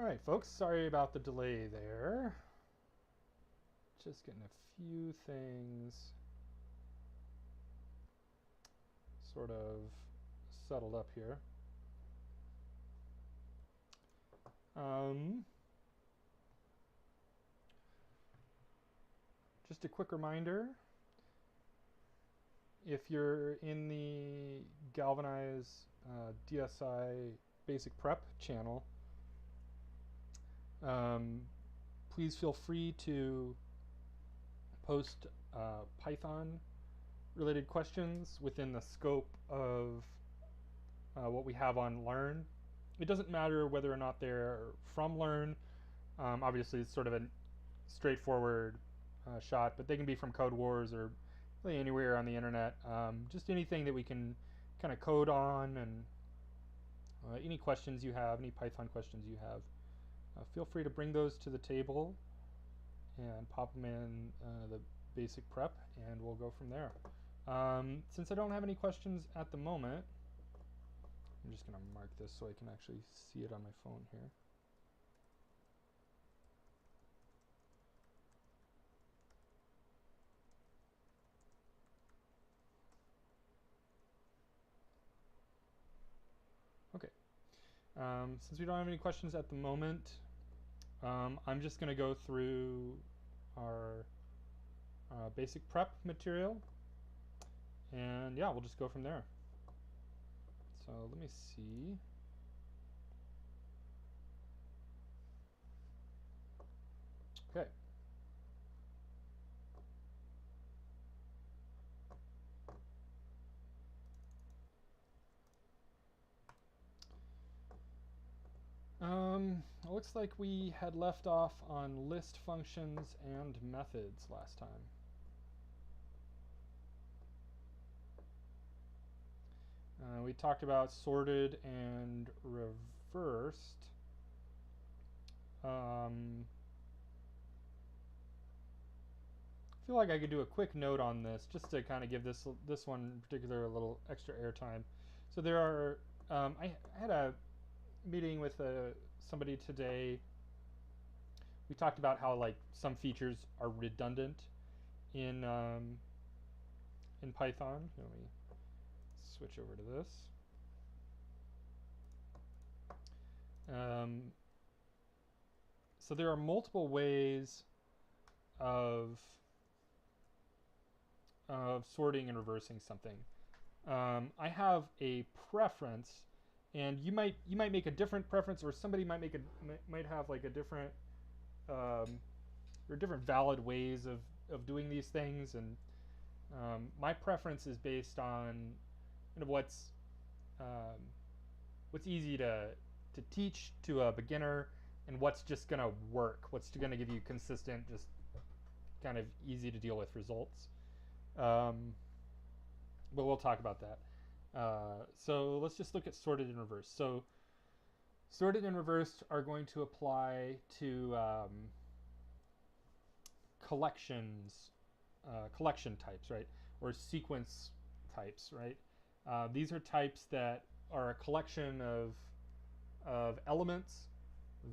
All right, folks, sorry about the delay there. Just getting a few things sort of settled up here. Just a quick reminder, if you're in the Galvanize DSI basic prep channel, please feel free to post Python related questions within the scope of what we have on Learn. It doesn't matter whether or not they're from Learn. Obviously, it's sort of a straightforward shot, but they can be from Code Wars or really anywhere on the internet. Just anything that we can kind of code on, and any questions you have, any Python questions you have, feel free to bring those to the table and pop them in the basic prep, and we'll go from there. Since I don't have any questions at the moment, I'm just going to mark this so I can actually see it on my phone here. Okay. Since we don't have any questions at the moment, I'm just going to go through our basic prep material, and yeah, we'll just go from there. So let me see. Okay. It looks like we had left off on list functions and methods last time. We talked about sorted and reversed. I feel like I could do a quick note on this just to kind of give this one in particular a little extra airtime. So there are, I had a meeting with somebody today. We talked about how like some features are redundant in Python. Let me switch over to this. So there are multiple ways of sorting and reversing something. I have a preference, and you might make a different preference, or somebody might have like a different or different valid ways of doing these things. And my preference is based on kind of what's easy to teach to a beginner, and what's just going to work, what's going to give you consistent, just kind of easy to deal with results. But we'll talk about that. So let's just look at sorted and reversed. So sorted and reversed are going to apply to collection types, right? Or sequence types, right? These are types that are a collection of elements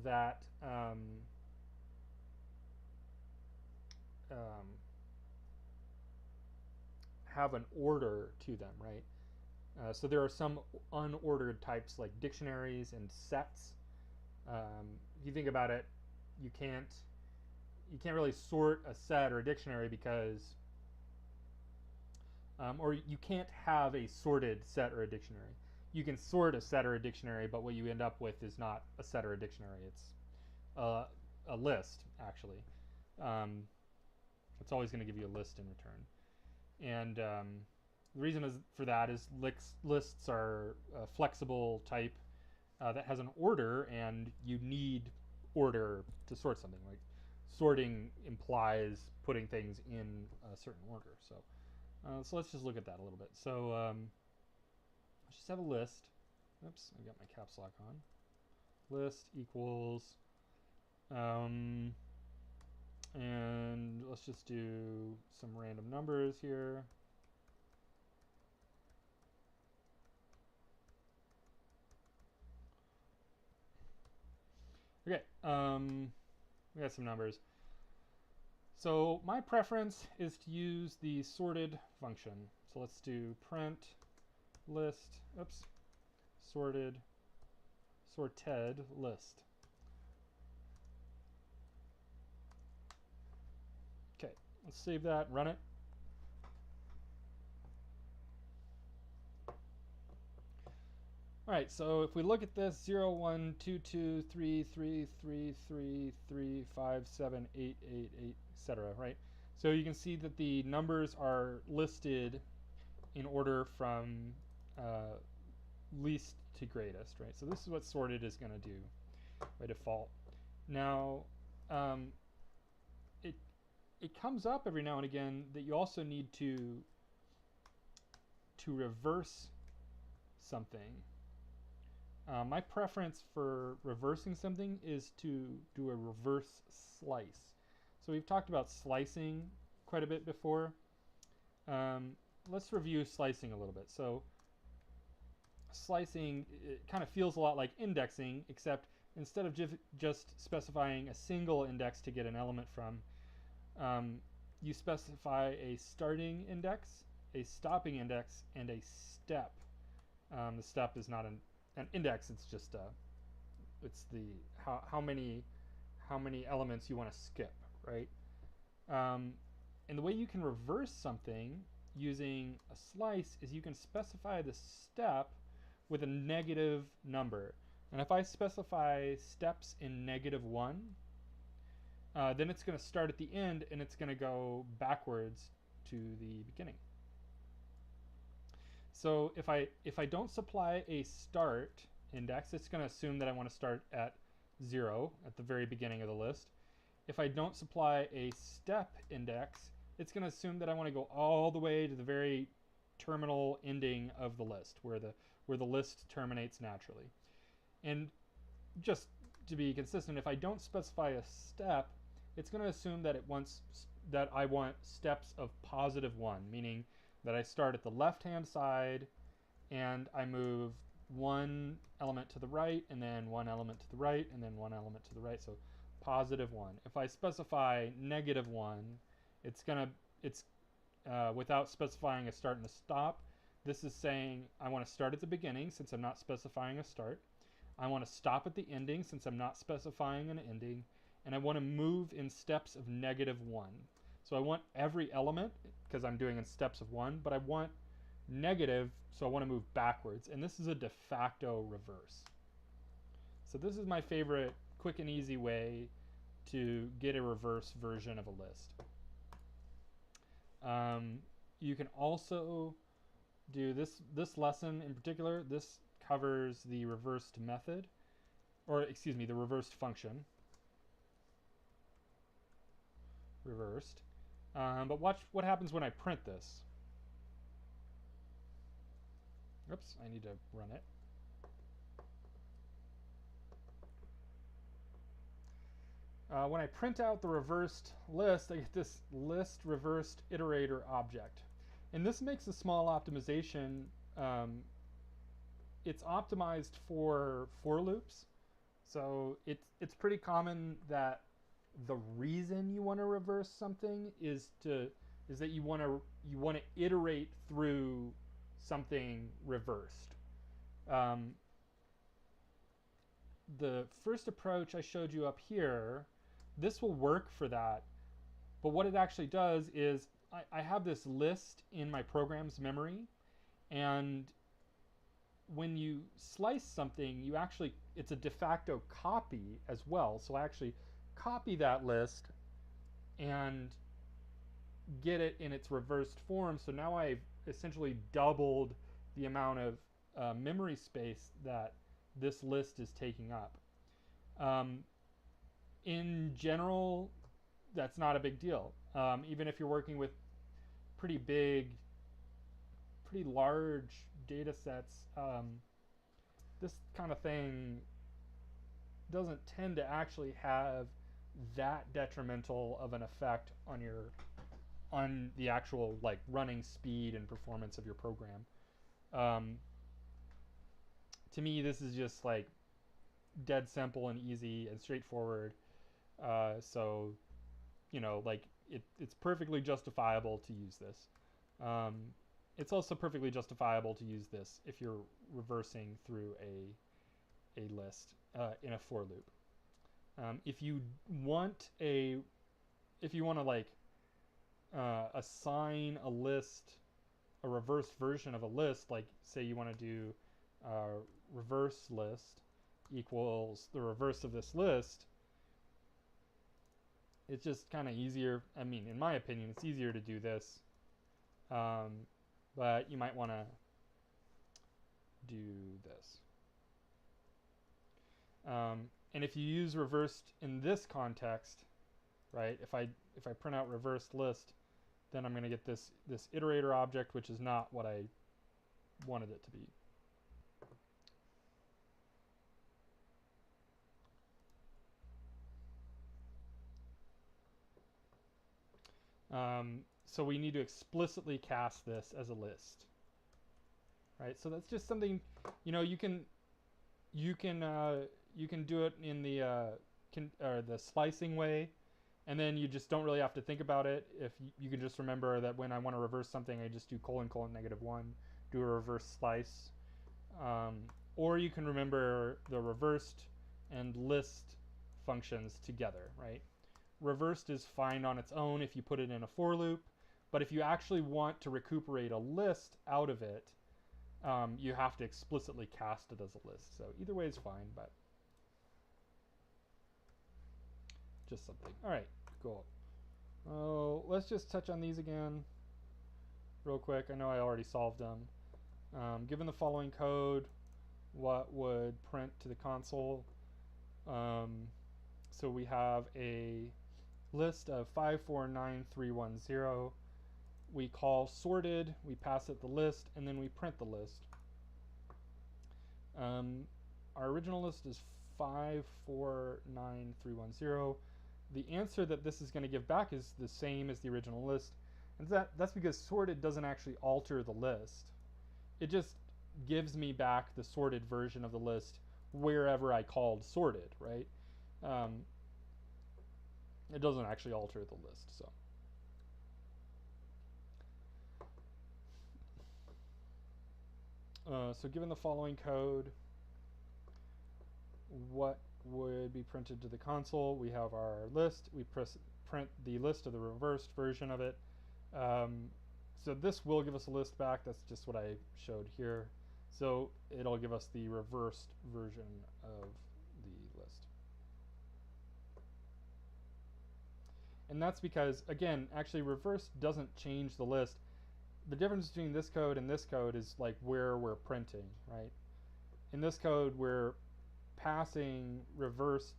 that have an order to them, right? So there are some unordered types like dictionaries and sets. If you think about it, you can't really sort a set or a dictionary because, or you can't have a sorted set or a dictionary. You can sort a set or a dictionary, but what you end up with is not a set or a dictionary. It's a list, actually. It's always going to give you a list in return. And the reason for that is lists are a flexible type that has an order, and you need order to sort something. Like sorting implies putting things in a certain order. So let's just look at that a little bit. So let's just have a list. Oops, I got my caps lock on. List equals, and let's just do some random numbers here. Okay, we got some numbers. So my preference is to use the sorted function. So let's do print list, sorted list. Okay, let's save that, run it. All right, so if we look at this, 0, 1, 2, 2, 3, 3, 3, 3, 3, 5, 7, 8, 8, 8, etc., right? So you can see that the numbers are listed in order from least to greatest, right? So this is what sorted is going to do by default. Now, it comes up every now and again that you also need to reverse something. My preference for reversing something is to do a reverse slice. So we've talked about slicing quite a bit before. Let's review slicing a little bit. So slicing, it kind of feels a lot like indexing, except instead of just specifying a single index to get an element from, you specify a starting index, a stopping index, and a step. The step is not an index, it's just it's the how many elements you want to skip, right? And the way you can reverse something using a slice is you can specify the step with a negative number. And if I specify steps in -1, then it's going to start at the end and it's going to go backwards to the beginning. So if I don't supply a start index, it's going to assume that I want to start at 0 at the very beginning of the list. If I don't supply a step index, it's going to assume that I want to go all the way to the very terminal ending of the list, where the list terminates naturally. And just to be consistent, if I don't specify a step, it's going to assume that I want steps of +1, meaning that I start at the left-hand side and I move one element to the right and then one element to the right and then one element to the right, so +1. If I specify -1, it's without specifying a start and a stop, this is saying I want to start at the beginning since I'm not specifying a start. I want to stop at the ending since I'm not specifying an ending, and I want to move in steps of -1. So I want every element, because I'm doing in steps of 1, but I want negative, so I want to move backwards. And this is a de facto reverse. So this is my favorite quick and easy way to get a reverse version of a list. You can also do this lesson in particular. This covers the reversed method, or excuse me, the reversed function. Reversed. But watch what happens when I print this. Oops, I need to run it. When I print out the reversed list, I get this list reversed iterator object. And this makes a small optimization. It's optimized for loops. So it's pretty common that the reason you want to reverse something is that you want to iterate through something reversed. The first approach I showed you up here, this will work for that, but what it actually does is I have this list in my program's memory, and when you slice something, it's a de facto copy as well. So I actually copy that list and get it in its reversed form. So now I've essentially doubled the amount of memory space that this list is taking up. In general, that's not a big deal. Even if you're working with pretty large data sets, this kind of thing doesn't tend to actually have that detrimental of an effect on the actual like running speed and performance of your program. To me, this is just like dead simple and easy and straightforward. So, you know, like it's perfectly justifiable to use this. Um, it's also perfectly justifiable to use this if you're reversing through a list in a for loop. If you want to like assign a list, a reverse version of a list, like say you want to do reverse list equals the reverse of this list, it's just kind of easier. I mean, in my opinion, it's easier to do this, but you might want to do this. And if you use reversed in this context, right? If I print out reversed list, then I'm going to get this iterator object, which is not what I wanted it to be. So we need to explicitly cast this as a list, right? So that's just something, you know, you can do it in the slicing way, and then you just don't really have to think about it. If you can just remember that when I want to reverse something, I just do : -1, do a reverse slice. Or you can remember the reversed and list functions together, right? Reversed is fine on its own if you put it in a for loop, but if you actually want to recuperate a list out of it, you have to explicitly cast it as a list. So either way is fine, but just something. All right, cool. Let's just touch on these again real quick. I know I already solved them. Given the following code, what would print to the console? So we have a list of 549310. We call sorted, we pass it the list, and then we print the list. Our original list is 549310. The answer that this is going to give back is the same as the original list, and that's because sorted doesn't actually alter the list. It just gives me back the sorted version of the list wherever I called sorted, right? It doesn't actually alter the list. So given the following code, what would be printed to the console? We have our list. We print the list of the reversed version of it. So this will give us a list back. That's just what I showed here. So it'll give us the reversed version of the list. And that's because, again, actually reversed doesn't change the list. The difference between this code and this code is like where we're printing, right? In this code, we're passing the list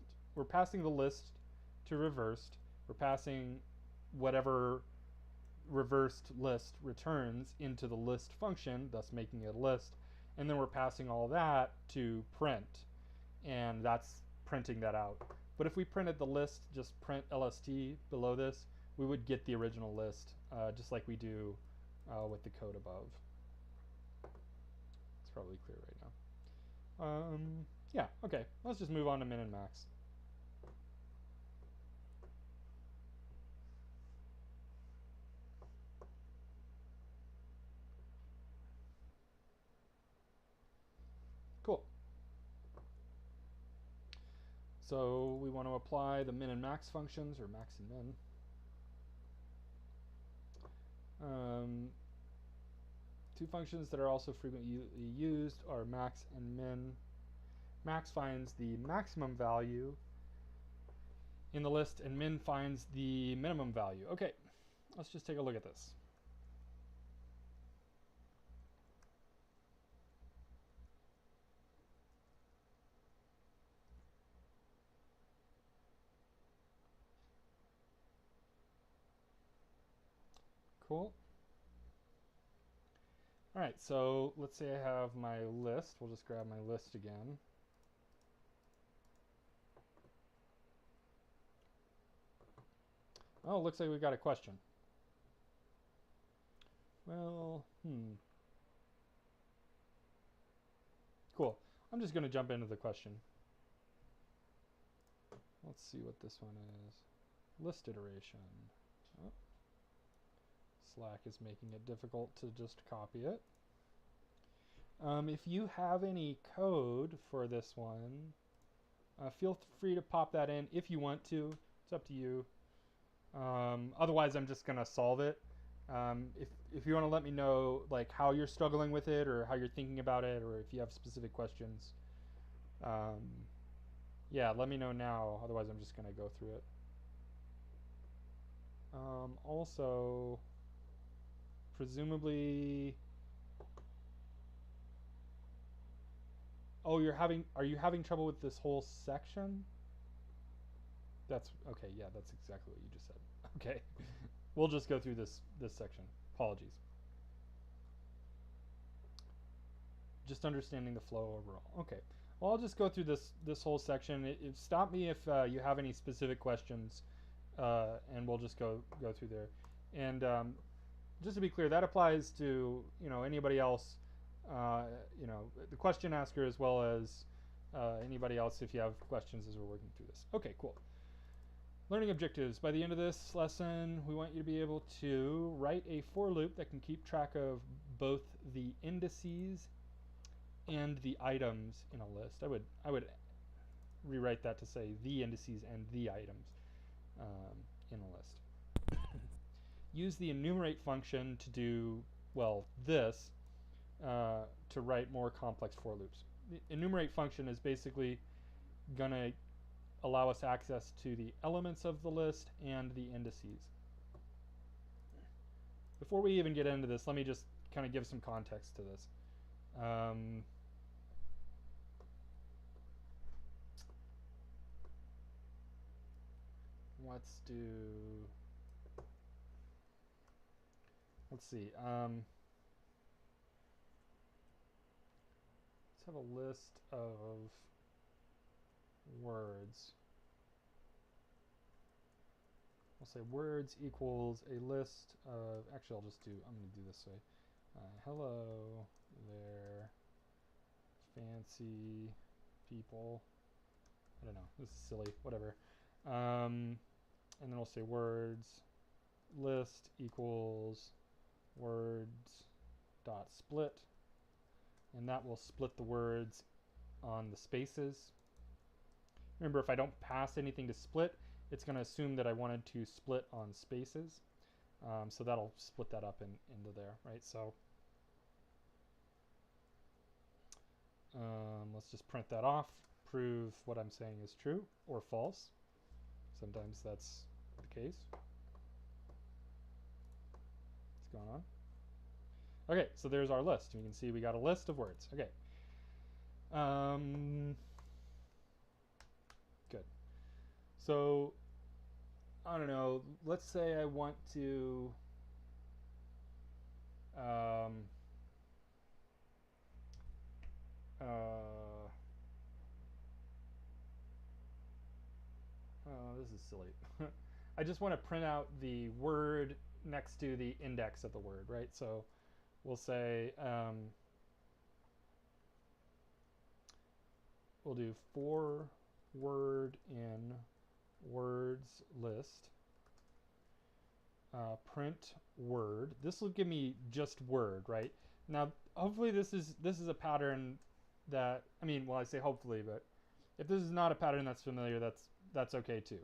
to reversed. We're passing whatever reversed list returns into the list function, thus making it a list. And then we're passing all that to print, and that's printing that out. But if we printed the list, just print LST below this, we would get the original list, just like we do with the code above. It's probably clear right now. Yeah, okay, let's just move on to min and max. Cool. So we want to apply the min and max functions, or max and min. Two functions that are also frequently used are max and min. Max finds the maximum value in the list, and min finds the minimum value. Okay, let's just take a look at this. Cool. All right, so let's say I have my list. We'll just grab my list again. Oh, it looks like we've got a question. Well, cool. I'm just going to jump into the question. let's see what this one is. List iteration. Oh. Slack is making it difficult to just copy it. If you have any code for this one, feel free to pop that in if you want to. It's up to you. Otherwise, I'm just gonna solve it. If you want to let me know like how you're struggling with it or how you're thinking about it, or if you have specific questions, yeah, let me know now. Otherwise, I'm just gonna go through it. Also, presumably, oh, are you having trouble with this whole section? That's okay. Yeah, that's exactly what you just said. Okay, we'll just go through this section. Apologies. Just understanding the flow overall. Okay. Well, I'll just go through this whole section. Stop me if you have any specific questions, and we'll just go through there. And just to be clear, that applies to anybody else, the question asker as well as anybody else if you have questions as we're working through this. Okay, cool. Learning objectives. By the end of this lesson, we want you to be able to write a for loop that can keep track of both the indices and the items in a list. I would rewrite that to say the indices and the items in a list. Use the enumerate function to do, well, this to write more complex for loops. The enumerate function is basically going to allow us access to the elements of the list and the indices. Before we even get into this, let me just kind of give some context to this. Let's see. Let's have a list of words. We'll say words equals a list of, actually I'm going to do this way. Hello there, fancy people. I don't know, this is silly, whatever. And then we'll say words list equals words dot split, and that will split the words on the spaces. Remember, if I don't pass anything to split, it's going to assume that I wanted to split on spaces. So that'll split that up into there, right? So let's just print that off, prove what I'm saying is true or false. Sometimes that's the case. What's going on? Okay, so there's our list. You can see we got a list of words. Okay. Good. So, I don't know, let's say I want to this is silly. I just want to print out the word next to the index of the word, right? So we'll say we'll do for word in words list print word. This will give me just word, right? Now hopefully this is a pattern that, I mean, well, I say hopefully, but if this is not a pattern that's familiar, that's okay too.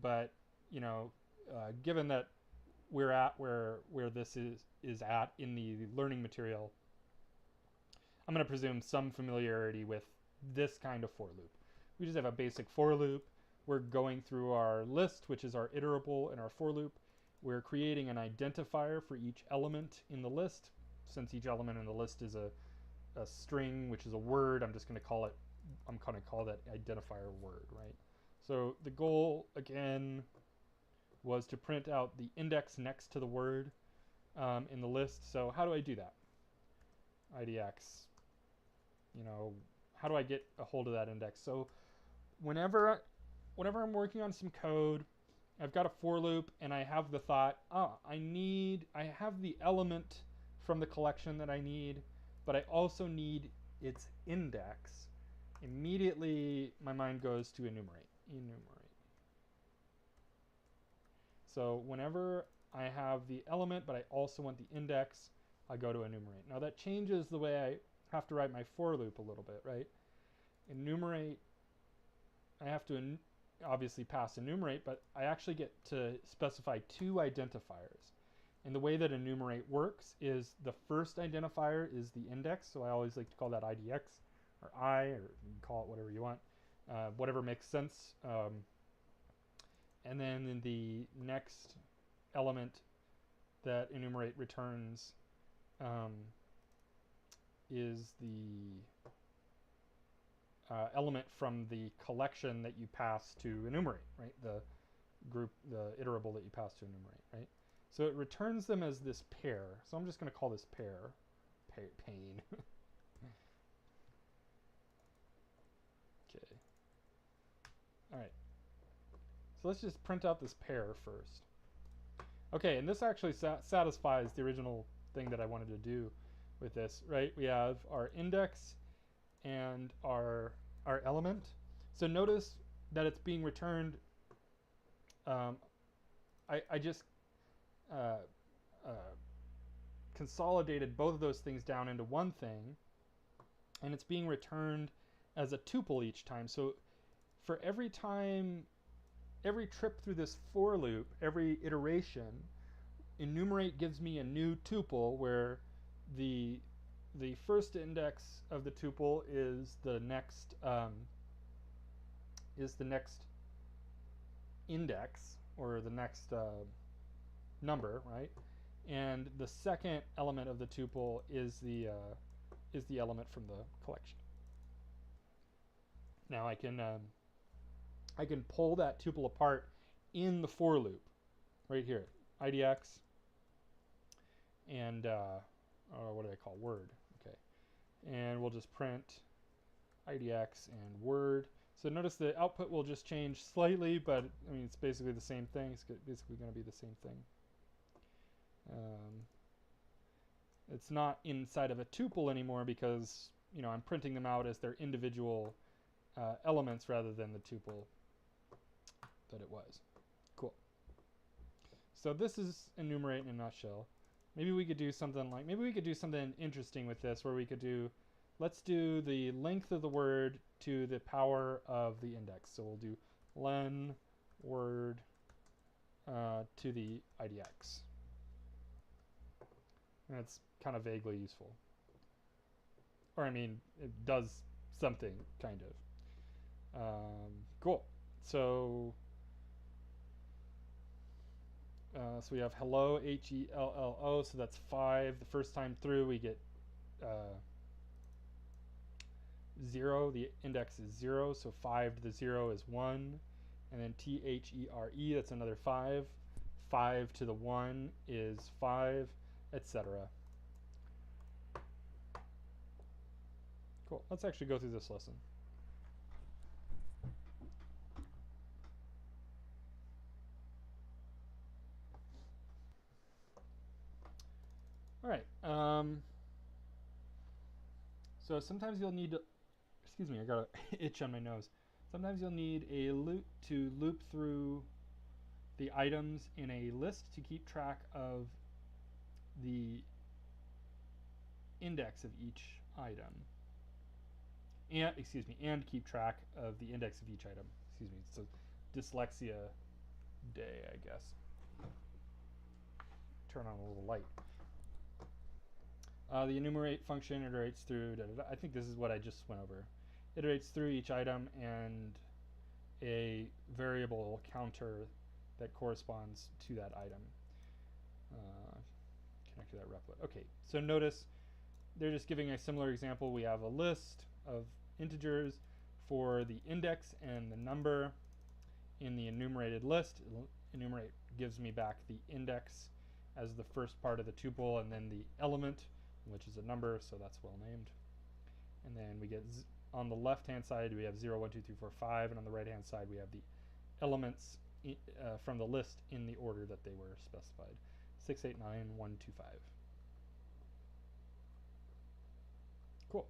But given that we're at where this is at in the learning material, I'm going to presume some familiarity with this kind of for loop. We just have a basic for loop. We're going through our list, which is our iterable in our for loop. We're creating an identifier for each element in the list. Since each element in the list is a string, which is a word, I'm going to call that identifier word, right? So the goal, again, was to print out the index next to the word in the list. So how do I do that? IDX, how do I get a hold of that index? So whenever I'm working on some code, I've got a for loop and I have the thought, I have the element from the collection that I need, but I also need its index. Immediately my mind goes to enumerate. enumerate. So whenever I have the element, but I also want the index, I go to enumerate. Now that changes the way I have to write my for loop a little bit, right? Enumerate, I have to obviously pass enumerate, but I actually get to specify two identifiers. And the way that enumerate works is the first identifier is the index, so I always like to call that IDX, or I, or you can call it whatever you want, whatever makes sense. And then in the next element that enumerate returns is the element from the collection that you pass to enumerate, right? The group, the iterable that you pass to enumerate, right? So it returns them as this pair. So I'm just going to call this pair, pane. Okay. All right. So let's just print out this pair first. Okay, and this actually satisfies the original thing that I wanted to do with this, right? We have our index and our element. So notice that it's being returned. I just consolidated both of those things down into one thing, and it's being returned as a tuple each time. So for every time, every trip through this for loop, every iteration, enumerate gives me a new tuple where the first index of the tuple is the next index, or the next number, right? And the second element of the tuple is the element from the collection. Now I can pull that tuple apart in the for loop, right here, IDX, and what do they call, word? Okay, and we'll just print IDX and word. So notice the output will just change slightly, but I mean it's basically the same thing. It's basically going to be the same thing. It's not inside of a tuple anymore because I'm printing them out as their individual elements rather than the tuple that it was. Cool. So this is enumerate in a nutshell. Maybe we could do something interesting with this, where we could do, let's do the length of the word to the power of the index. So we'll do len word to the IDX. And it's kind of vaguely useful. Or I mean, it does something, kind of. Cool. So we have hello, HELLO, so that's 5. The first time through we get 0. The index is 0, so 5 to the 0 is 1. And then THERE, that's another 5. 5 to the 1 is 5, etc. Cool. Let's actually go through this lesson. All right. So sometimes you'll need to, excuse me, I got an itch on my nose. Sometimes you'll need a loop to loop through the items in a list to keep track of the index of each item. And keep track of the index of each item. Excuse me, it's a dyslexia day, I guess. Turn on a little light. The enumerate function iterates through, I think this is what I just went over. Iterates through each item and a variable counter that corresponds to that item. Connect to that replit. Okay, so notice they're just giving a similar example. We have a list of integers for the index and the number in the enumerated list. Enumerate gives me back the index as the first part of the tuple, and then the element, which is a number, so that's well named. And then we get, on the left hand side we have 0, 1, 2, 3, 4, 5, and on the right hand side we have the elements from the list in the order that they were specified. 6, 8, 9, 1, 2, 5. Cool.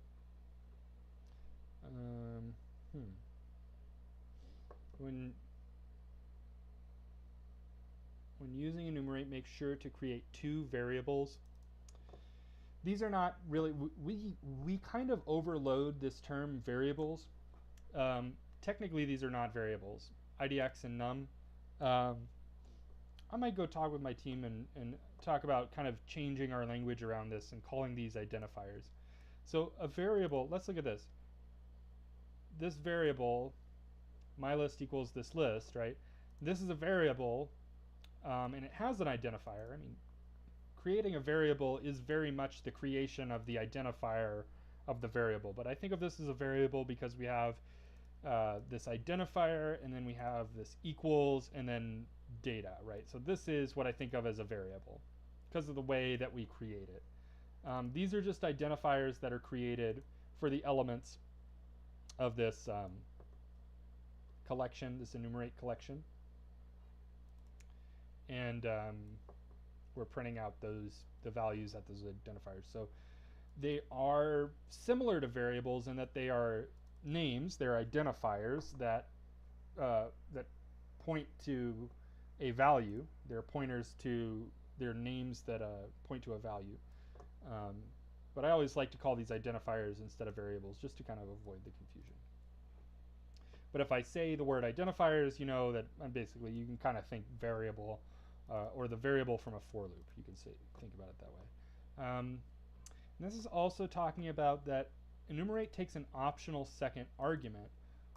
when using enumerate, make sure to create two variables. These are not really, we kind of overload this term variables. Technically, these are not variables, idx and num. I might go talk with my team and talk about kind of changing our language around this and calling these identifiers. So a variable, let's look at this. This variable, my list equals this list, right? This is a variable, and it has an identifier. I mean, creating a variable is very much the creation of the identifier of the variable. But I think of this as a variable because we have this identifier, and then we have this equals, and then data, right? So this is what I think of as a variable because of the way that we create it. These are just identifiers that are created for the elements of this collection, this enumerate collection. And we're printing out the values at those identifiers. So they are similar to variables in that they are names, they're identifiers that that point to a value. They're pointers to their names that point to a value. But I always like to call these identifiers instead of variables just to kind of avoid the confusion. But if I say the word identifiers, you know that basically you can kind of think variable or the variable from a for loop. You can think about it that way. And this is also talking about that enumerate takes an optional second argument,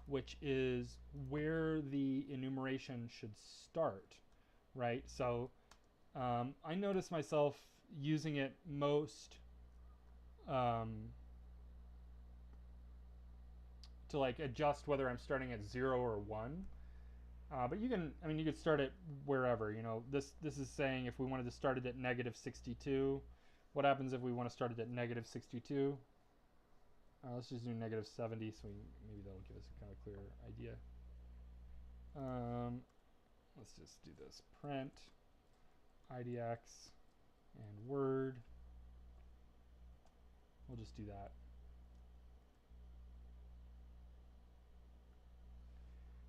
which is where the enumeration should start, right? So I notice myself using it most to like adjust whether I'm starting at 0 or 1. But you can, I mean, you could start it wherever. You know, this is saying if we wanted to start it at -62, what happens if we want to start it at -62? Let's just do -70, so maybe that'll give us a kind of clear idea. Let's just do this. Print idx and word. We'll just do that.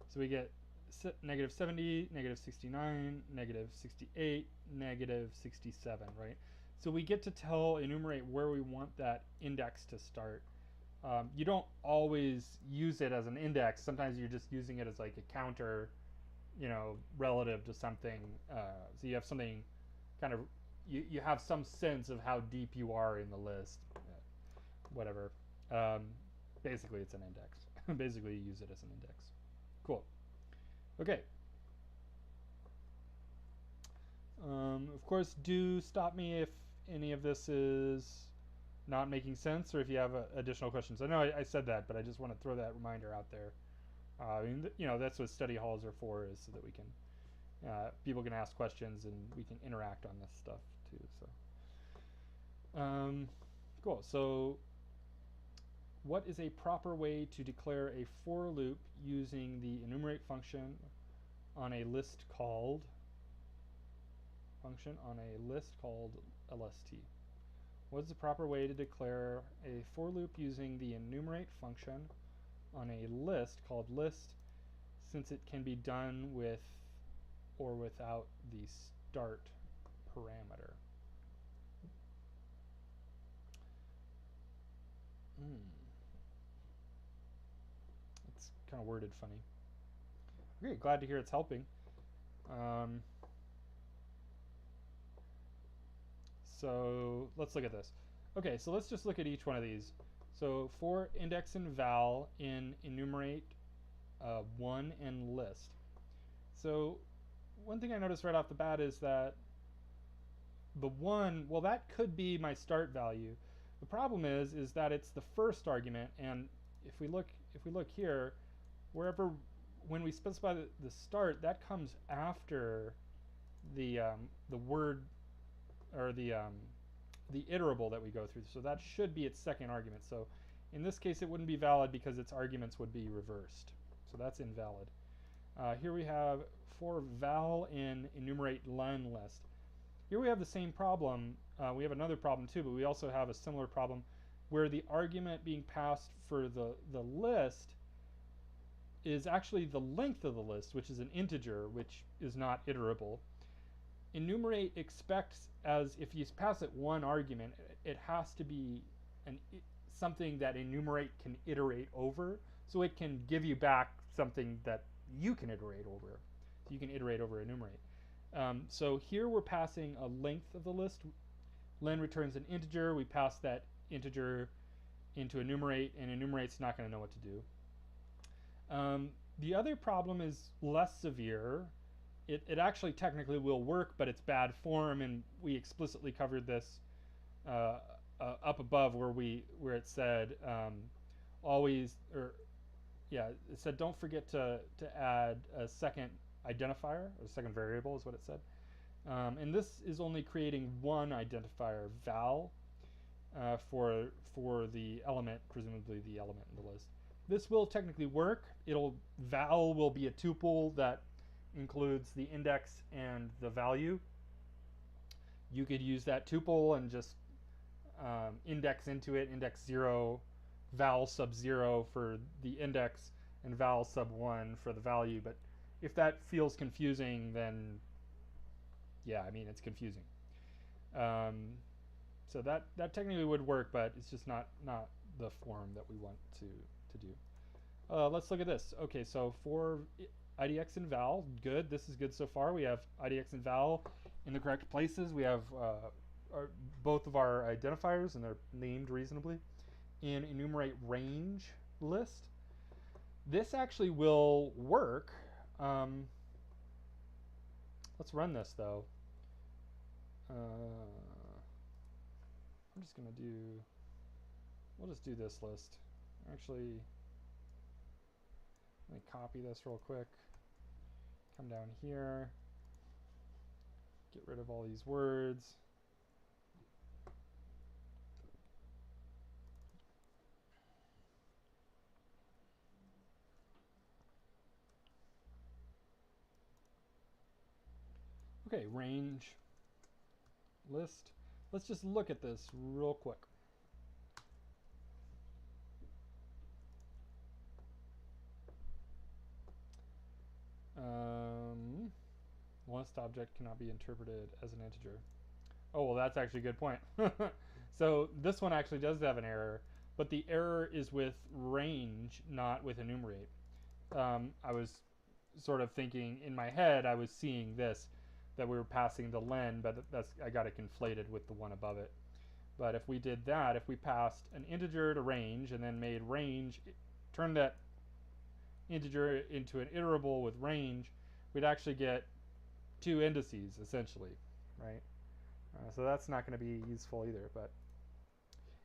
So we get -70, -69, -68, -67, right? So we get to tell enumerate where we want that index to start. You don't always use it as an index. Sometimes you're just using it as like a counter, you know, relative to something. So you have something kind of, you have some sense of how deep you are in the list. Whatever. Basically, it's an index. Basically, you use it as an index. Cool. Okay. Of course, do stop me if any of this is not making sense or if you have additional questions. I know I said that, but I just want to throw that reminder out there. I mean, you know, that's what study halls are for, is so that we can, people can ask questions and we can interact on this stuff too. So, cool. So, what is a proper way to declare a for loop using the enumerate function on a list called LST? What is the proper way to declare a for loop using the enumerate function on a list called list, since it can be done with or without the start parameter? It's kind of worded funny. Okay, glad to hear it's helping. So let's look at this. Okay, so let's just look at each one of these. So for index and val in enumerate, 1 and list. So one thing I noticed right off the bat is that the 1, well, that could be my start value. The problem is that it's the first argument, and if we look here, wherever, when we specify the start, that comes after the word, or the iterable that we go through. So that should be its second argument. So in this case, it wouldn't be valid because its arguments would be reversed. So that's invalid. Here we have for val in enumerate len list. Here we have the same problem. We have another problem too, but we also have a similar problem where the argument being passed for the list is actually the length of the list, which is an integer, which is not iterable. Enumerate expects, as if you pass it one argument, it has to be something that enumerate can iterate over, so it can give you back something that you can iterate over. So you can iterate over enumerate. So here we're passing a length of the list. Len returns an integer. We pass that integer into enumerate, and enumerate's not going to know what to do. The other problem is less severe. It actually technically will work, but it's bad form, and we explicitly covered this up above where it said always, or yeah, it said don't forget to add a second identifier, or a second variable is what it said. And this is only creating one identifier, val, for the element, presumably the element in the list. This will technically work. Val will be a tuple that includes the index and the value. You could use that tuple and just index into it, index 0, val sub 0 for the index, and val sub 1 for the value. But if that feels confusing, then yeah, I mean, it's confusing. So that technically would work, but it's just not the form that we want to do. Let's look at this. Okay, so for IDX and val, good. This is good so far. We have IDX and val in the correct places. We have both of our identifiers, and they're named reasonably. In enumerate range list, this actually will work. Let's run this though. I'm just gonna we'll just do this list. Actually, let me copy this real quick. Come down here. Get rid of all these words. Okay, range list. Let's just look at this real quick. List object cannot be interpreted as an integer. Oh, well, that's actually a good point. So this one actually does have an error, but the error is with range, not with enumerate. I was sort of thinking in my head, I was seeing this, that we were passing the len, but I got it conflated with the one above it. But if we did that, if we passed an integer to range and then made range, turned that integer into an iterable with range, we'd actually get two indices essentially, right? So that's not going to be useful either. But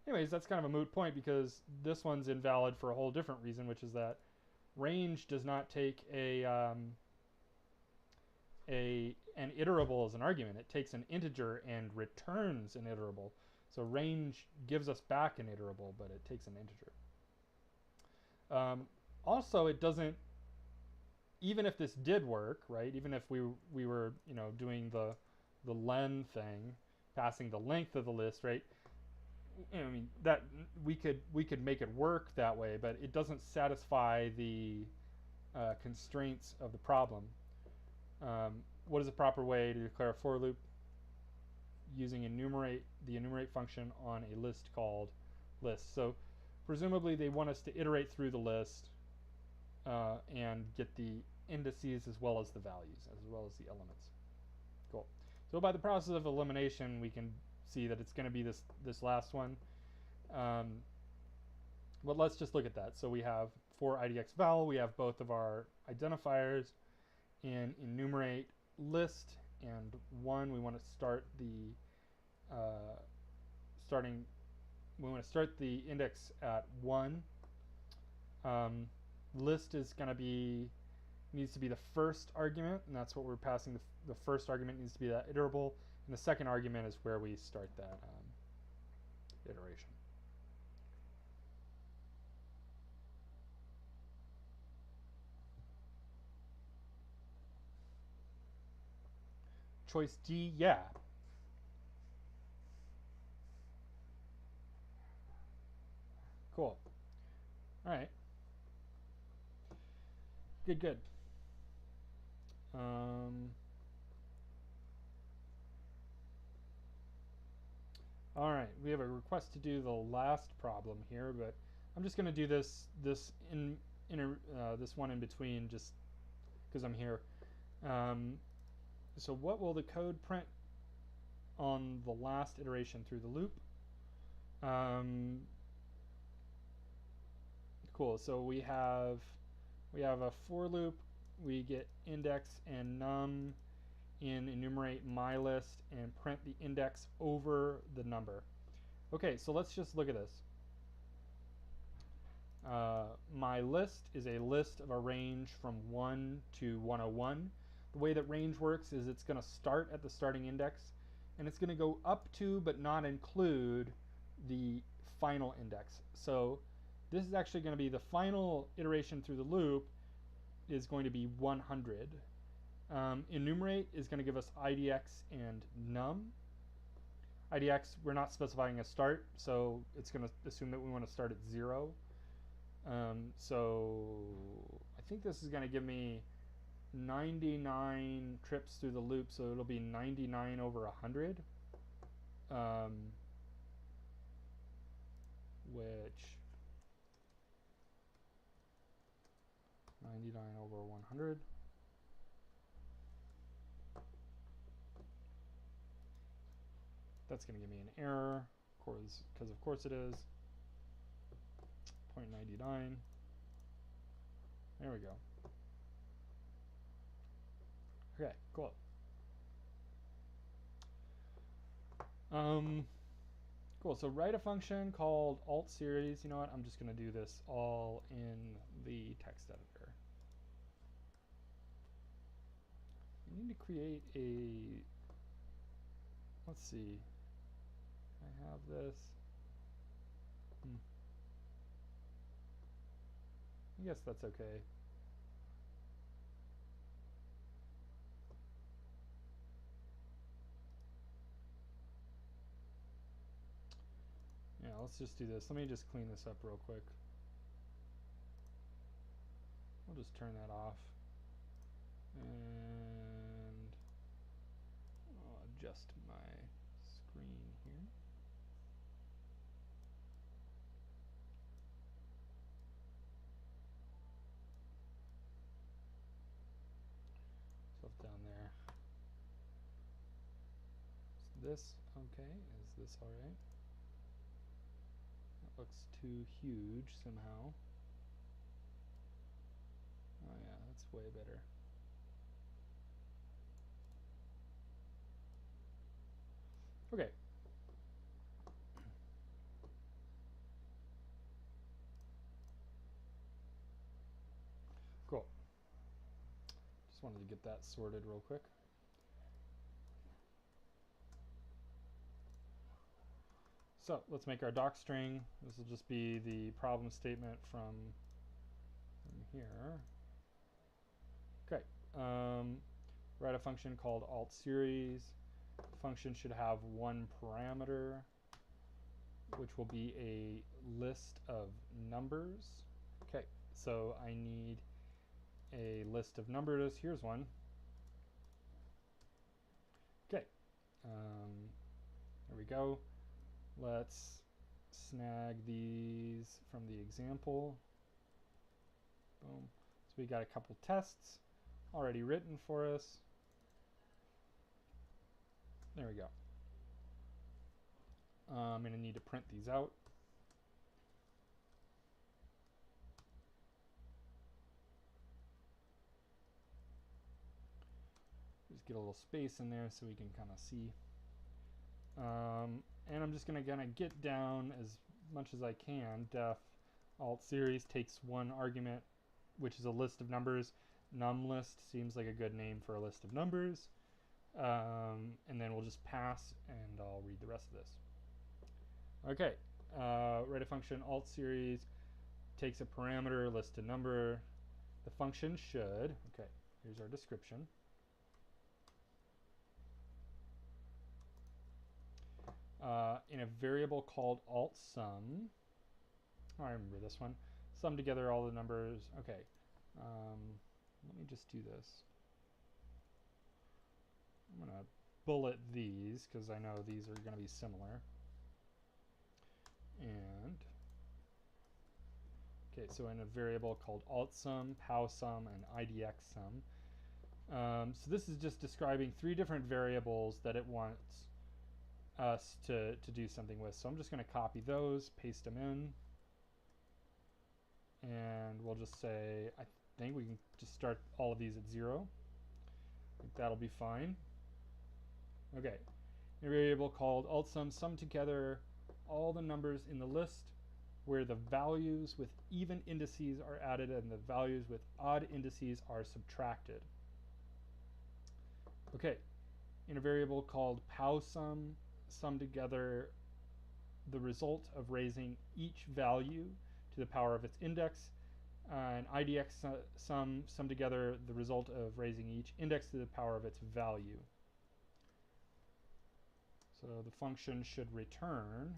anyways, that's kind of a moot point because this one's invalid for a whole different reason, which is that range does not take an iterable as an argument. It takes an integer and returns an iterable. So range gives us back an iterable, but it takes an integer. Also, it doesn't, even if this did work, right? Even if we were, doing the len thing, passing the length of the list, right? I mean, that we could make it work that way, but it doesn't satisfy the constraints of the problem. What is the proper way to declare a for loop? Using the enumerate function on a list called list. So presumably they want us to iterate through the list and get the indices as well as the values, as well as the elements. Cool. So by the process of elimination, we can see that it's going to be this last one. But let's just look at that. So we have for IDX val, we have both of our identifiers in enumerate list, and one we want to start the we want to start the index at 1. List is going to needs to be the first argument, and that's what we're passing. The first argument needs to be that iterable, and the second argument is where we start that iteration. Choice D, yeah. Cool. All right. Good, good. All right, we have a request to do the last problem here, but I'm just going to do this one in between just because I'm here. So what will the code print on the last iteration through the loop? Cool. So we have a for loop. We get index and num in enumerate my list and print the index over the number. Okay, so let's just look at this. My list is a list of a range from 1 to 101. The way that range works is it's going to start at the starting index, and it's going to go up to but not include the final index. So this is actually going to be the final iteration through the loop is going to be 100. Enumerate is going to give us IDX and num. IDX, we're not specifying a start, so it's going to assume that we want to start at 0. So I think this is going to give me 99 trips through the loop, so it'll be 99 over 100, which 99 over 100. That's going to give me an error, because of course it is. 0.99. There we go. Okay, cool. Cool, so write a function called altseries. You know what, I'm just going to do this all in the text editor. I need to create a, let's see, I have this. I guess that's okay. Yeah, let's just do this. Let me just clean this up real quick. We'll just turn that off. And I'll adjust my screen here. Stuff down there. Is this okay? Is this alright? That looks too huge somehow. Oh yeah, that's way better. Okay. Cool. Just wanted to get that sorted real quick. So let's make our doc string. This will just be the problem statement from here. Okay. Write a function called altseries. The function should have one parameter, which will be a list of numbers. Okay, so I need a list of numbers. Here's one. Okay, there we go. Let's snag these from the example. Boom. So we got a couple tests already written for us. There we go. I'm going to need to print these out. Just get a little space in there so we can kind of see. And I'm just going to get down as much as I can. Def altseries takes one argument, which is a list of numbers. NumList seems like a good name for a list of numbers. And then we'll just pass, and I'll read the rest of this. Okay, write a function altseries takes a parameter, list a number. The function should, okay, here's our description. In a variable called altsum, oh, I remember this one. Sum together all the numbers. Okay. let me just do this. I'm going to bullet these because I know these are going to be similar. And okay, so in a variable called altsum, powsum, and idxsum. So this is just describing 3 different variables that it wants us to do something with. So I'm just going to copy those, paste them in, and we'll just say, I think we can just start all of these at 0. I think that'll be fine. Okay, a variable called altsum, sum together all the numbers in the list where the values with even indices are added and the values with odd indices are subtracted. Okay, in a variable called powsum, sum together the result of raising each value to the power of its index, and idxsum, sum together the result of raising each index to the power of its value. So the function should return,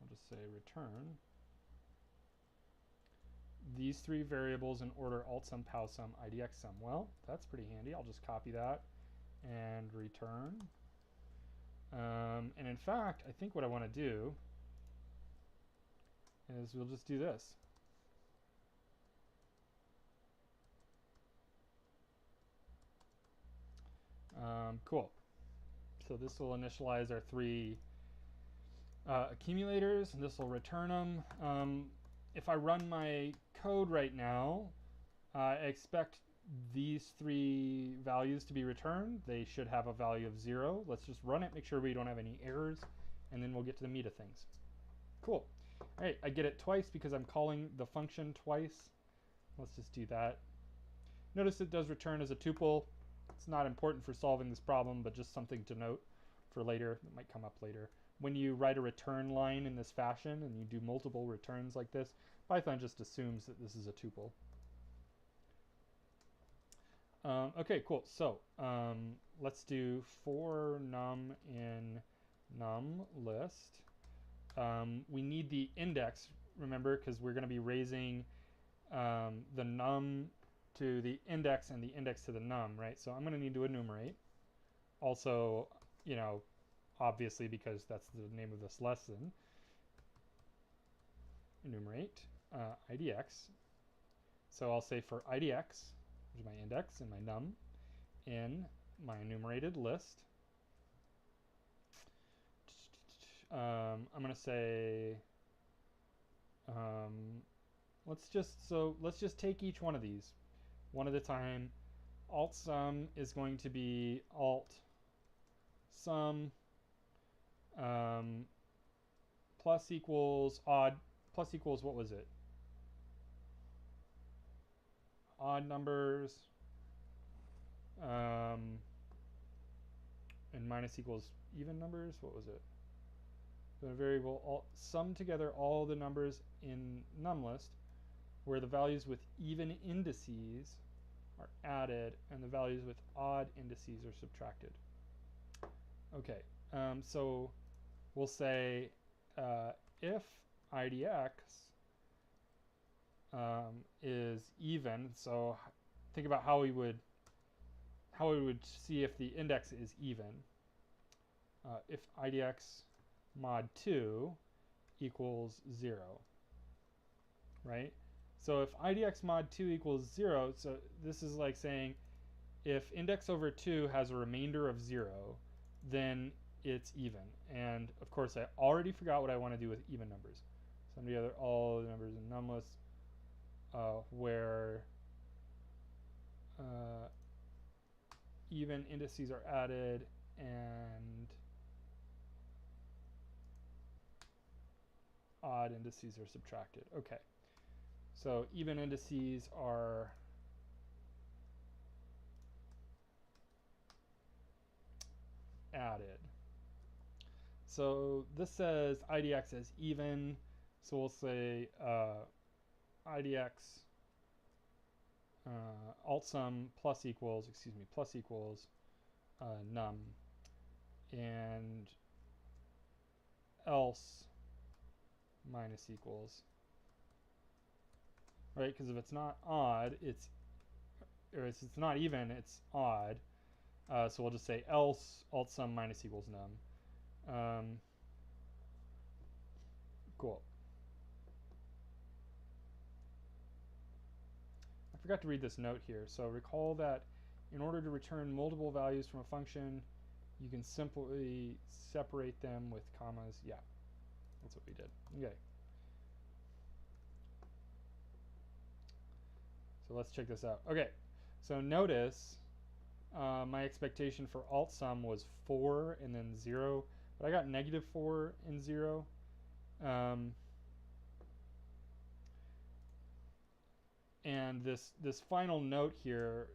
I'll just say return, these 3 variables in order altsum, powsum, idxsum. Well, that's pretty handy. I'll just copy that and return. And in fact, I think what I want to do is we'll just do this. Cool. So this will initialize our 3 accumulators, and this will return them. If I run my code right now, I expect these 3 values to be returned. They should have a value of 0. Let's just run it, make sure we don't have any errors, and then we'll get to the meat of things. Cool. All right, I get it twice because I'm calling the function twice. Let's just do that. Notice it does return as a tuple. It's not important for solving this problem, but just something to note for later. It might come up later. When you write a return line in this fashion and you do multiple returns like this, Python just assumes that this is a tuple. Okay, cool. So let's do for num in num list. We need the index, remember, because we're going to be raising the num to the index and the index to the num, right? So I'm going to need to enumerate. Also, you know, obviously because that's the name of this lesson. Enumerate idx. So I'll say for idx, which is my index and my num, in my enumerated list. I'm going to say, let's just take each one of these one at a time. Altsum is going to be altsum plus equals odd, plus equals, what was it? Odd numbers, and minus equals even numbers. What was it? So a variable sum together all the numbers in num list where the values with even indices are added and the values with odd indices are subtracted. Okay, so we'll say if idx is even, so think about how we would see if the index is even. If idx mod 2 equals 0, right? So if idx mod 2 equals 0, so this is like saying if index over 2 has a remainder of 0, then it's even. And of course, I already forgot what I want to do with even numbers. Sum together all the numbers in num list where even indices are added and odd indices are subtracted. Okay, so even indices are added. So this says idx is even, so we'll say idx altsum plus equals num, and else minus equals right? Because if it's not odd, or if it's not even, it's odd. So we'll just say else altsum minus equals num. Cool. I forgot to read this note here. So recall that in order to return multiple values from a function, you can simply separate them with commas. Yeah, that's what we did. Okay. So let's check this out. Okay, so notice my expectation for altsum was 4 and then 0, but I got -4 and 0. And this final note here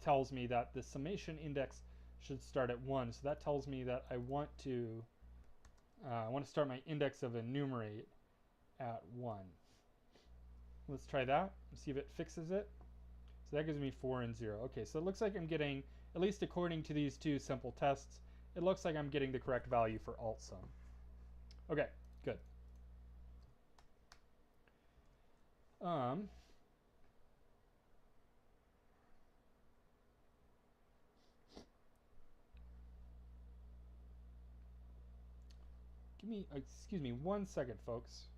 tells me that the summation index should start at 1. So that tells me that I want to start my index of enumerate at 1. Let's try that and see if it fixes it. So that gives me 4 and 0. Okay, so it looks like I'm getting, at least according to these two simple tests, it looks like I'm getting the correct value for altsum. Okay, good. Excuse me 1 second, folks.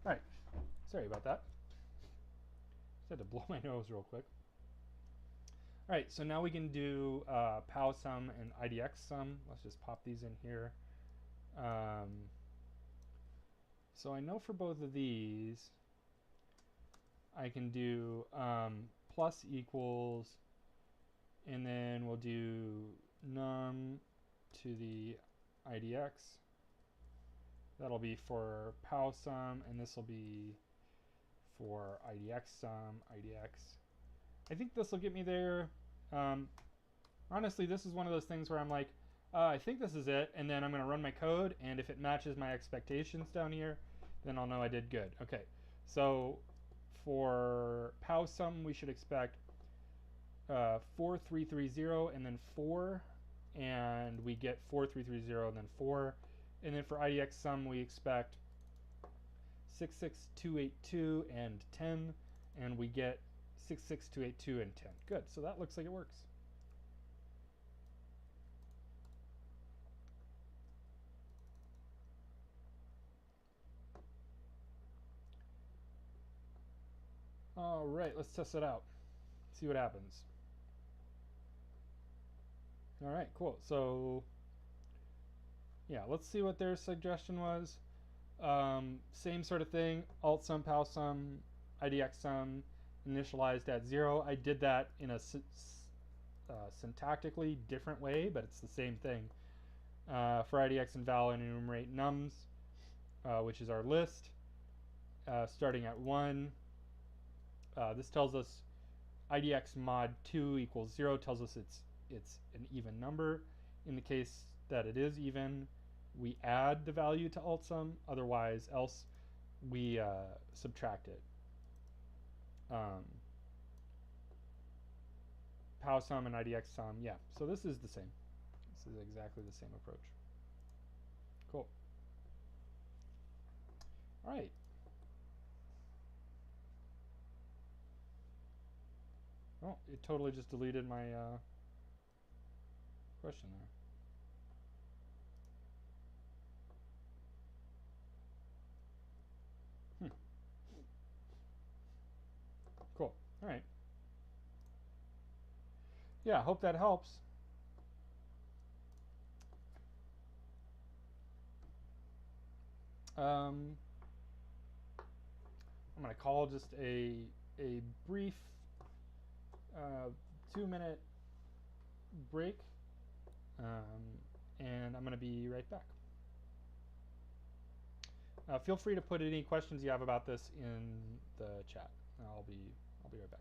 All right, sorry about that. Just had to blow my nose real quick. All right, so now we can do pow sum and idx sum. Let's just pop these in here. So I know for both of these, I can do plus equals, and then we'll do num to the idx. That'll be for pow sum, and this will be for idx sum, idx. I think this will get me there. Honestly, this is one of those things where I'm like, I think this is it, and then I'm going to run my code, and if it matches my expectations down here, then I'll know I did good. Okay, so for pow sum, we should expect 4, 3, 3, 0, and then 4, and we get 4, 3, 3, 0, and then 4. And then for idx sum, we expect 6, 6, 2, 8, 2, and 10, and we get 6, 6, 2, 8, 2, and 10. Good, so that looks like it works. All right, let's test it out. See what happens. All right, cool. So yeah, let's see what their suggestion was. Same sort of thing, altsum, pow sum, idx sum, initialized at 0. I did that in a syntactically different way, but it's the same thing. For idx and val and enumerate nums, which is our list, starting at 1. This tells us idx mod 2 equals 0, tells us it's an even number. In the case that it is even, we add the value to altsum, otherwise else we subtract it. Pow sum and idx sum, yeah, so this is the same. This is exactly the same approach. Cool. All right. Oh, it totally just deleted my question there. Cool. All right. Yeah, hope that helps. I'm going to call just a brief 2-minute break, and I'm going to be right back. Feel free to put any questions you have about this in the chat. I'll be right back.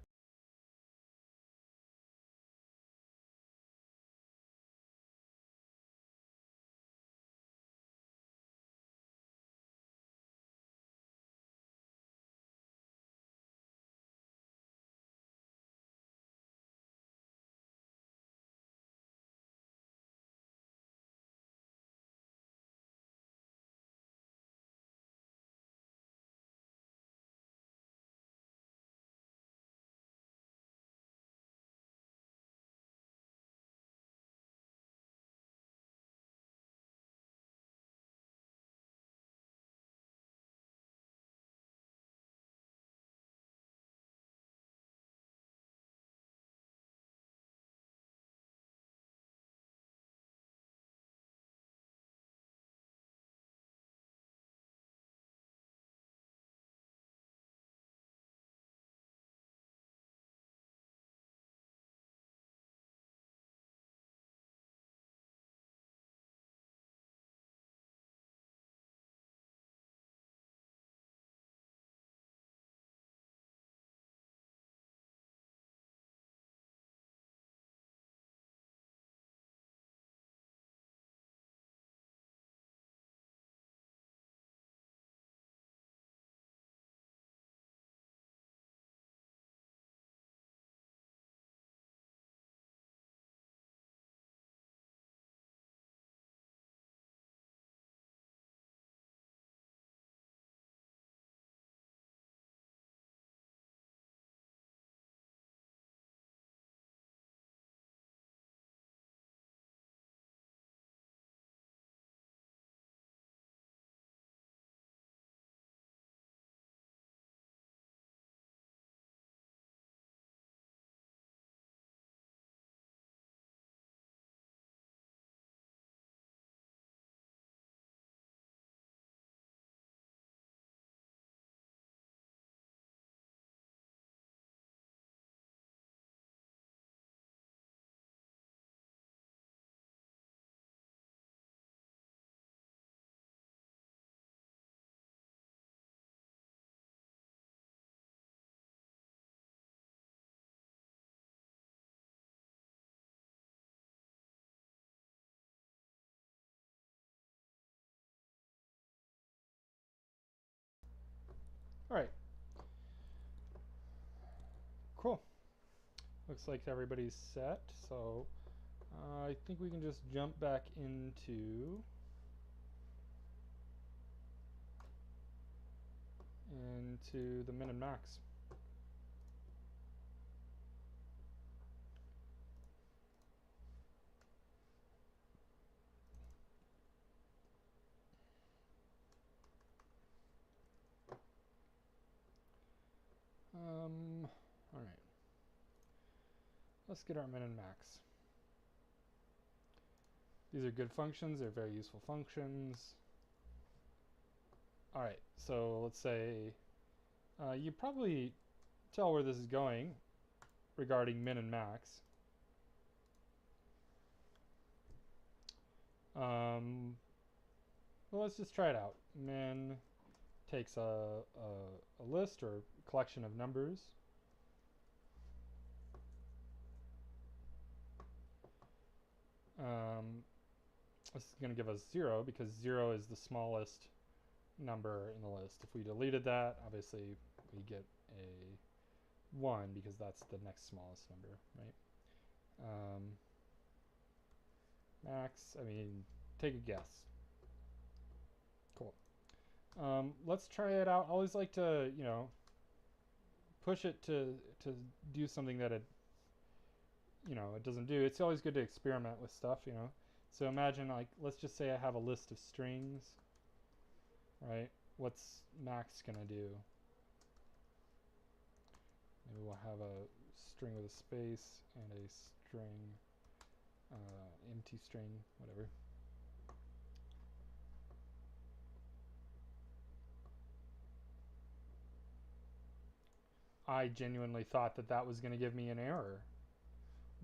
All right. Cool. Looks like everybody's set. So I think we can just jump back into the min and max. All right. Let's get our min and max. These are good functions. They're very useful functions. All right. So let's say you probably tell where this is going regarding min and max. Well, let's just try it out. Min takes a list or collection of numbers. This is going to give us 0 because 0 is the smallest number in the list. If we deleted that, obviously we get a 1 because that's the next smallest number, right? Max, I mean, take a guess. Cool. Let's try it out. I always like to, push it to do something that it doesn't do. It's always good to experiment with stuff, So imagine, like, let's just say I have a list of strings, right? What's max gonna do? Maybe we'll have a string with a space and a string, empty string, whatever. I genuinely thought that that was going to give me an error.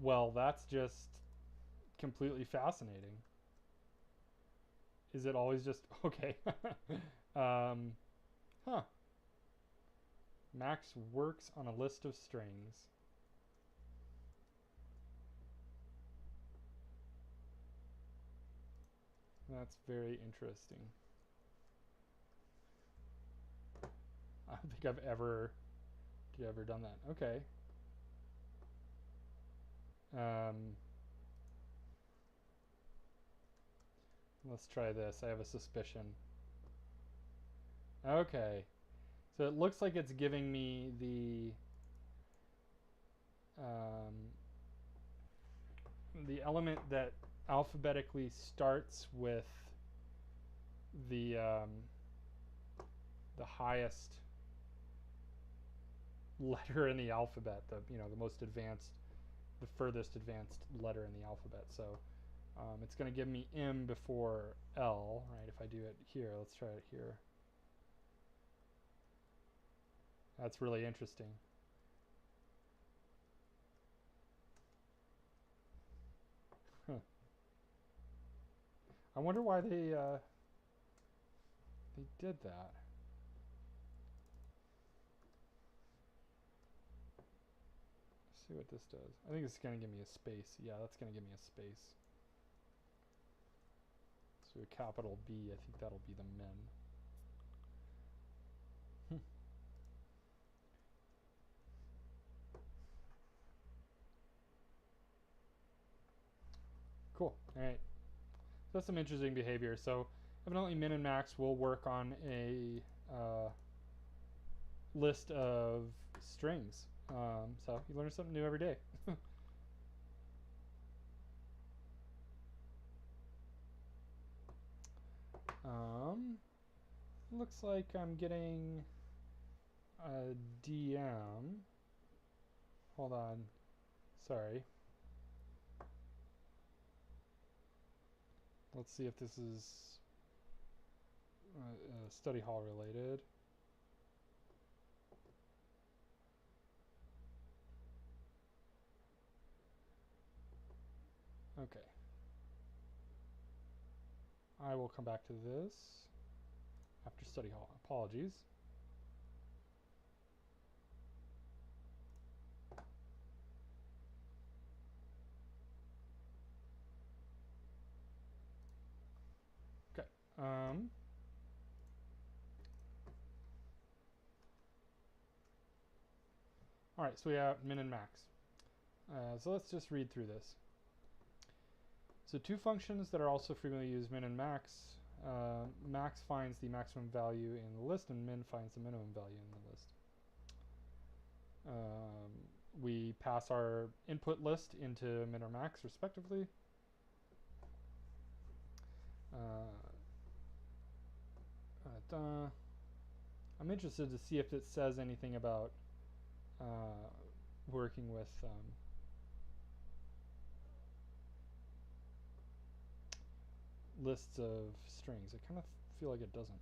Well, that's just completely fascinating. Is it always just okay? Huh. Max works on a list of strings. That's very interesting. I don't think I've ever done that. Okay. Let's try this. I have a suspicion. Okay. So it looks like it's giving me the element that alphabetically starts with the highest letter in the alphabet, the most advanced, the furthest advanced letter in the alphabet. So it's going to give me M before L, right? If I do it here, let's try it here. That's really interesting. Huh. I wonder why they did that. Let's see what this does. I think it's going to give me a space. Yeah, that's going to give me a space. So a capital B, I think that'll be the min. Cool. All right. So that's some interesting behavior. So evidently min and max will work on a list of strings. So you learn something new every day. Looks like I'm getting a DM. Hold on. Sorry. Let's see if this is study hall related. Okay. I will come back to this after study hall. Apologies. Okay. All right, so we have min and max. So let's just read through this. So two functions that are also frequently used, min and max. Max finds the maximum value in the list, and min finds the minimum value in the list. We pass our input list into min or max, respectively. I'm interested to see if it says anything about working with lists of strings. I kind of feel like it doesn't.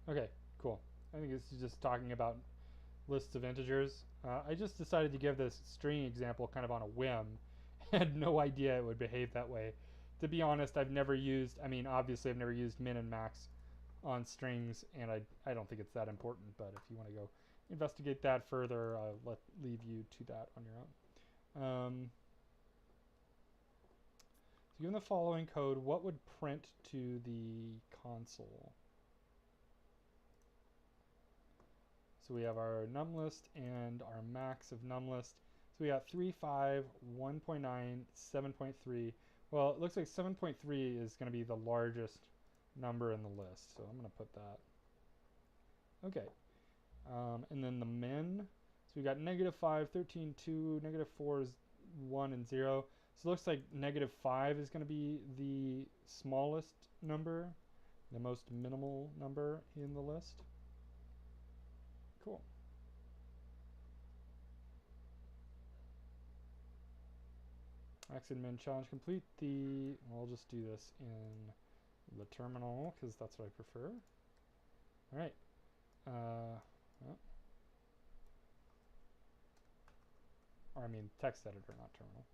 Okay, cool. I think this is just talking about lists of integers. I just decided to give this string example kind of on a whim. I had no idea it would behave that way. To be honest, I've never used, obviously I've never used min and max on strings, and I don't think it's that important, but if you want to go investigate that further, I'll leave you to that on your own. So given the following code, what would print to the console? So we have our num list and our max of num list. So we got 3, 5, 1.9, 7.3. Well, it looks like 7.3 is going to be the largest number in the list. So I'm going to put that. Okay. And then the min. So we got -5, 13, 2, -4 is 1 and 0. So it looks like -5 is going to be the smallest number, the most minimal number in the list. Cool. Max and min challenge complete. We'll just do this in the terminal because that's what I prefer. All right. Well, or I mean text editor, not terminal.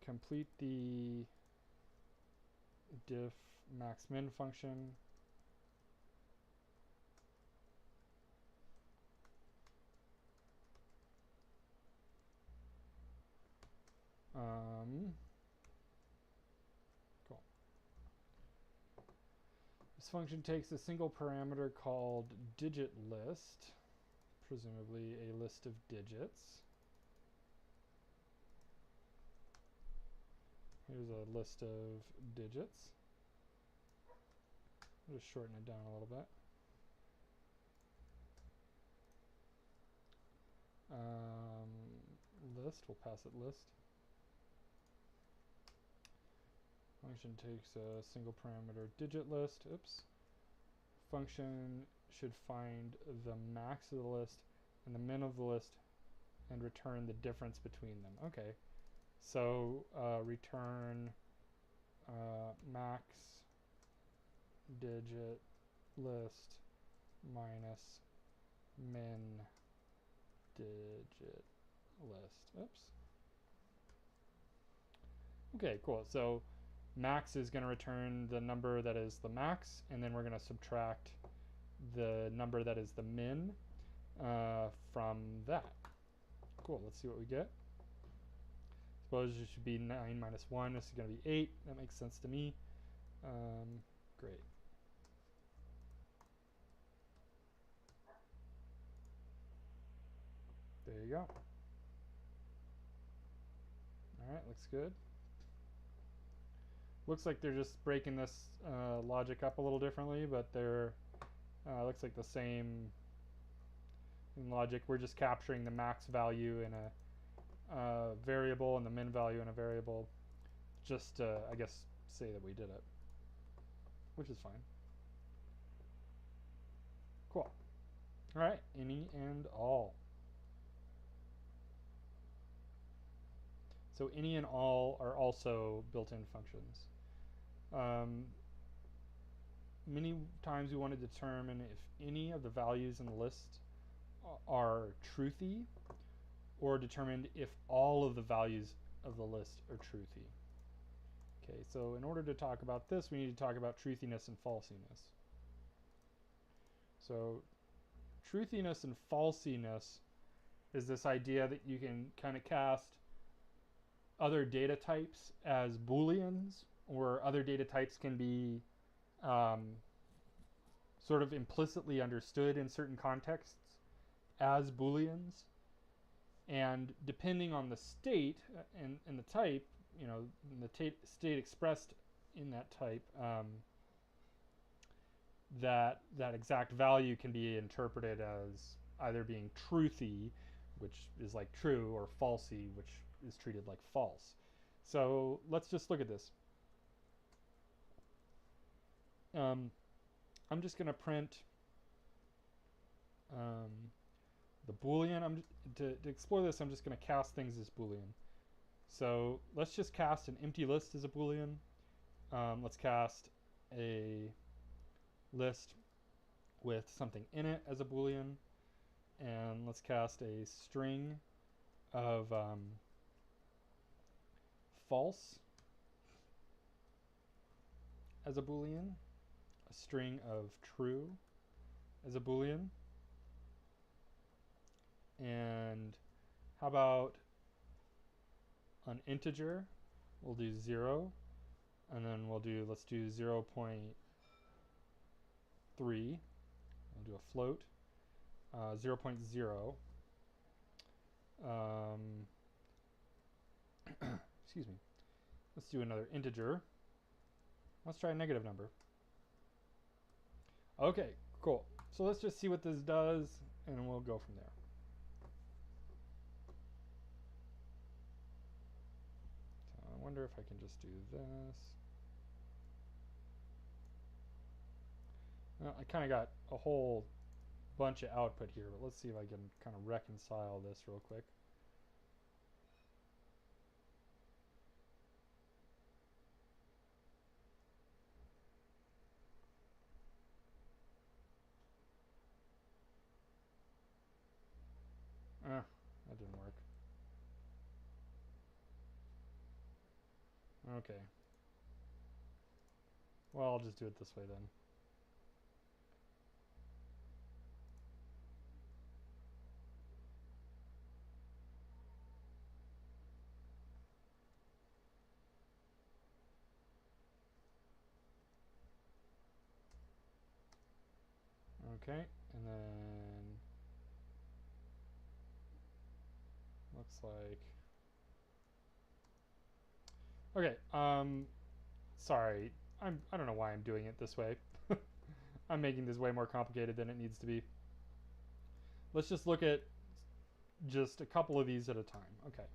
Complete the diff max min function. Cool. This function takes a single parameter called digit list, presumably a list of digits. Here's a list of digits. I'll just shorten it down a little bit. List, we'll pass it list. Function takes a single parameter digit list. Oops. Function should find the max of the list and the min of the list and return the difference between them. Okay. So return max digit list minus min digit list. Oops. Okay, cool. So max is going to return the number that is the max, and then we're going to subtract the number that is the min from that. Cool, let's see what we get. Suppose it should be 9 minus 1. This is going to be 8. That makes sense to me. Great. There you go. All right, looks good. Looks like they're just breaking this logic up a little differently, but they're looks like the same in logic. We're just capturing the max value in a variable and the min value in a variable, just to, I guess, say that we did it, which is fine. Cool. All right, any and all. So any and all are also built-in functions. Many times we want to determine if any of the values in the list are truthy, or determined if all of the values of the list are truthy. Okay, so in order to talk about this, we need to talk about truthiness and falsiness. So truthiness and falsiness is this idea that you can kind of cast other data types as booleans, or other data types can be sort of implicitly understood in certain contexts as booleans. And depending on the state and the type, you know, the state expressed in that type, that exact value can be interpreted as either being truthy, which is like true, or falsy, which is treated like false. So let's just look at this. I'm just going to print the Boolean. To explore this, I'm just going to cast things as Boolean. So let's just cast an empty list as a Boolean. Let's cast a list with something in it as a Boolean. And let's cast a string of false as a Boolean, a string of true as a Boolean. And how about an integer? We'll do 0, and then let's do 0.3. We'll do a float, 0.0. Excuse me. Let's do another integer. Let's try a negative number. Okay, cool. So let's just see what this does, and we'll go from there. So I wonder if I can just do this. Well, I kind of got a whole bunch of output here, but let's see if I can kind of reconcile this real quick. that didn't work. Okay. Well, I'll just do it this way then. Okay, and then looks like, okay, sorry, I don't know why I'm doing it this way. I'm making this way more complicated than it needs to be. Let's just look at just a couple of these at a time. Okay.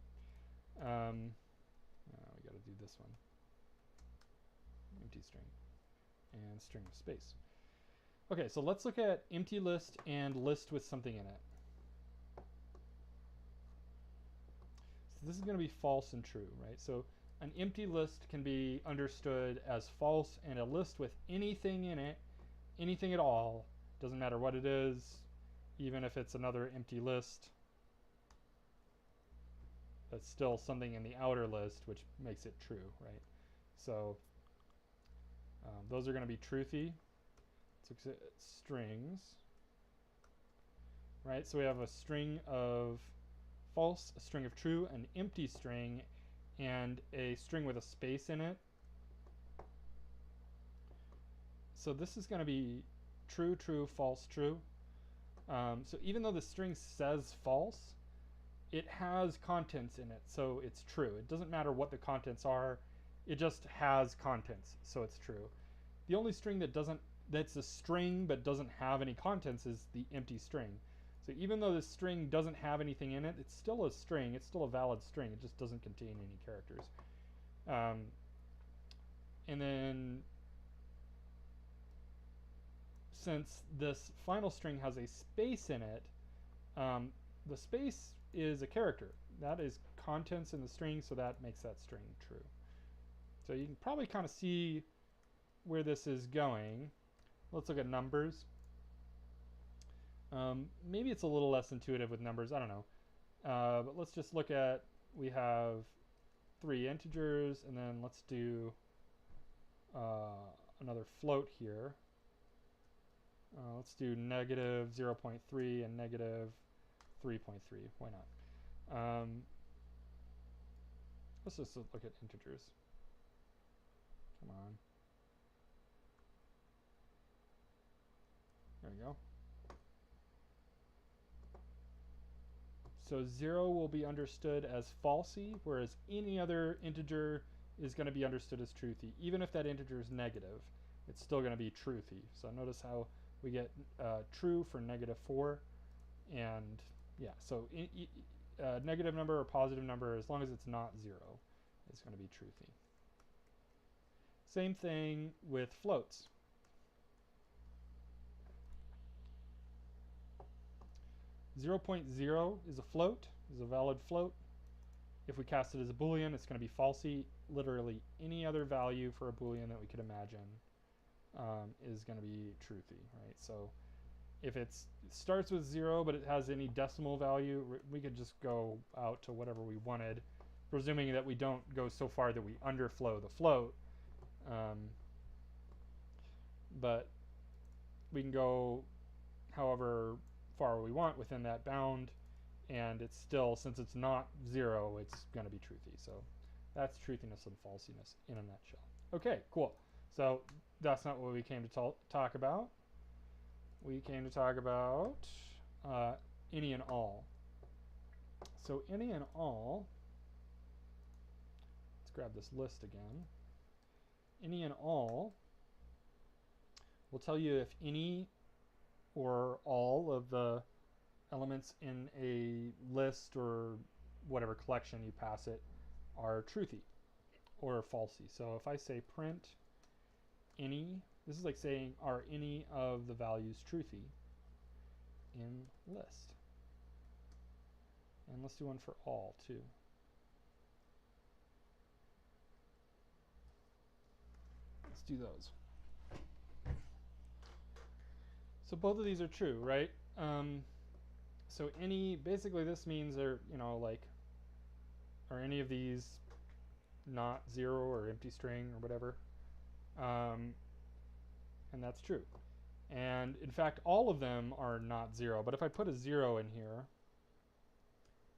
We got to do this one. Empty string and string of space. Okay, so let's look at empty list and list with something in it. So this is going to be false and true, right? So an empty list can be understood as false, and a list with anything in it, anything at all, doesn't matter what it is, even if it's another empty list, that's still something in the outer list, which makes it true, right? So those are going to be truthy. Let's look at strings, right? So we have a string of false, a string of true, an empty string, and a string with a space in it. So this is going to be true, true, false, true. So even though the string says false, it has contents in it, so it's true. It doesn't matter what the contents are, it just has contents, so it's true. The only string that's a string but doesn't have any contents is the empty string. So even though this string doesn't have anything in it, it's still a string, it's still a valid string, it just doesn't contain any characters. And then since this final string has a space in it, the space is a character. That is contents in the string, so that makes that string true. So you can probably kind of see where this is going. Let's look at numbers. Maybe it's a little less intuitive with numbers, I don't know. But let's just look at, we have 3 integers, and then let's do another float here. Let's do negative 0.3 and negative 3.3. Why not? Let's just look at integers. Come on. There we go. So 0 will be understood as falsy, whereas any other integer is going to be understood as truthy. Even if that integer is negative, it's still going to be truthy. So notice how we get true for negative 4. And yeah, so negative number or positive number, as long as it's not 0, is going to be truthy. Same thing with floats. .0 is a float, is a valid float. If we cast it as a Boolean, it's going to be falsy. Literally any other value for a Boolean that we could imagine is going to be truthy, right? So if it starts with 0, but it has any decimal value, we could just go out to whatever we wanted, presuming that we don't go so far that we underflow the float. But we can go however far we want within that bound, and it's still, since it's not 0, it's going to be truthy. So that's truthiness and falsiness in a nutshell. Okay, cool. So that's not what we came to talk about. We came to talk about any and all. So any and all, let's grab this list again. Any and all will tell you if any or all of the elements in a list or whatever collection you pass it are truthy or falsy. So if I say print any, this is like saying, are any of the values truthy in list? And let's do one for all too. Let's do those. So both of these are true, right? So basically this means they're, like, are any of these not 0 or empty string or whatever? And that's true. And in fact, all of them are not 0. But if I put a 0 in here,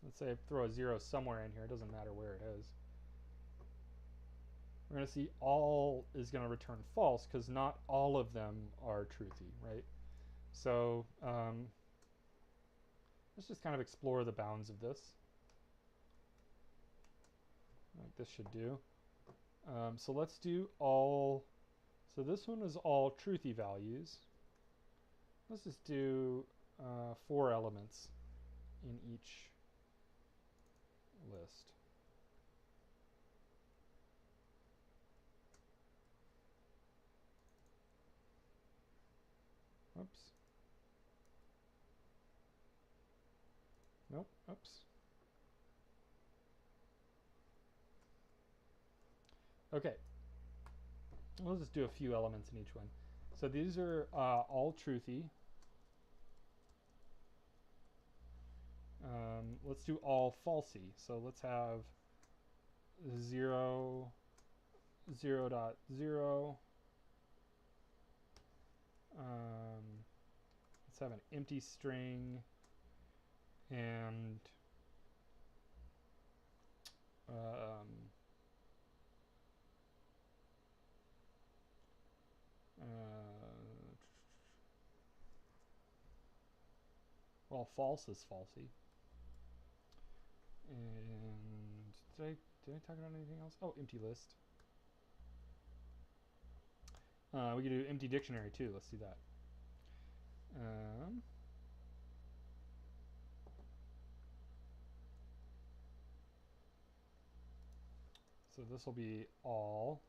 let's say I throw a 0 somewhere in here, it doesn't matter where it is, we're going to see all is going to return false because not all of them are truthy, right? So let's just kind of explore the bounds of this. Like this should do. So let's do all. So this one is all truthy values. Let's just do 4 elements in each list. Oops. Nope. Oops. Okay. We'll just do a few elements in each one. So these are all truthy. Let's do all falsy. So let's have 0, 0.0. Let's have an empty string and well, false is falsy. And did I talk about anything else? Oh, empty list. We could do empty dictionary too. Let's do that. So this will be all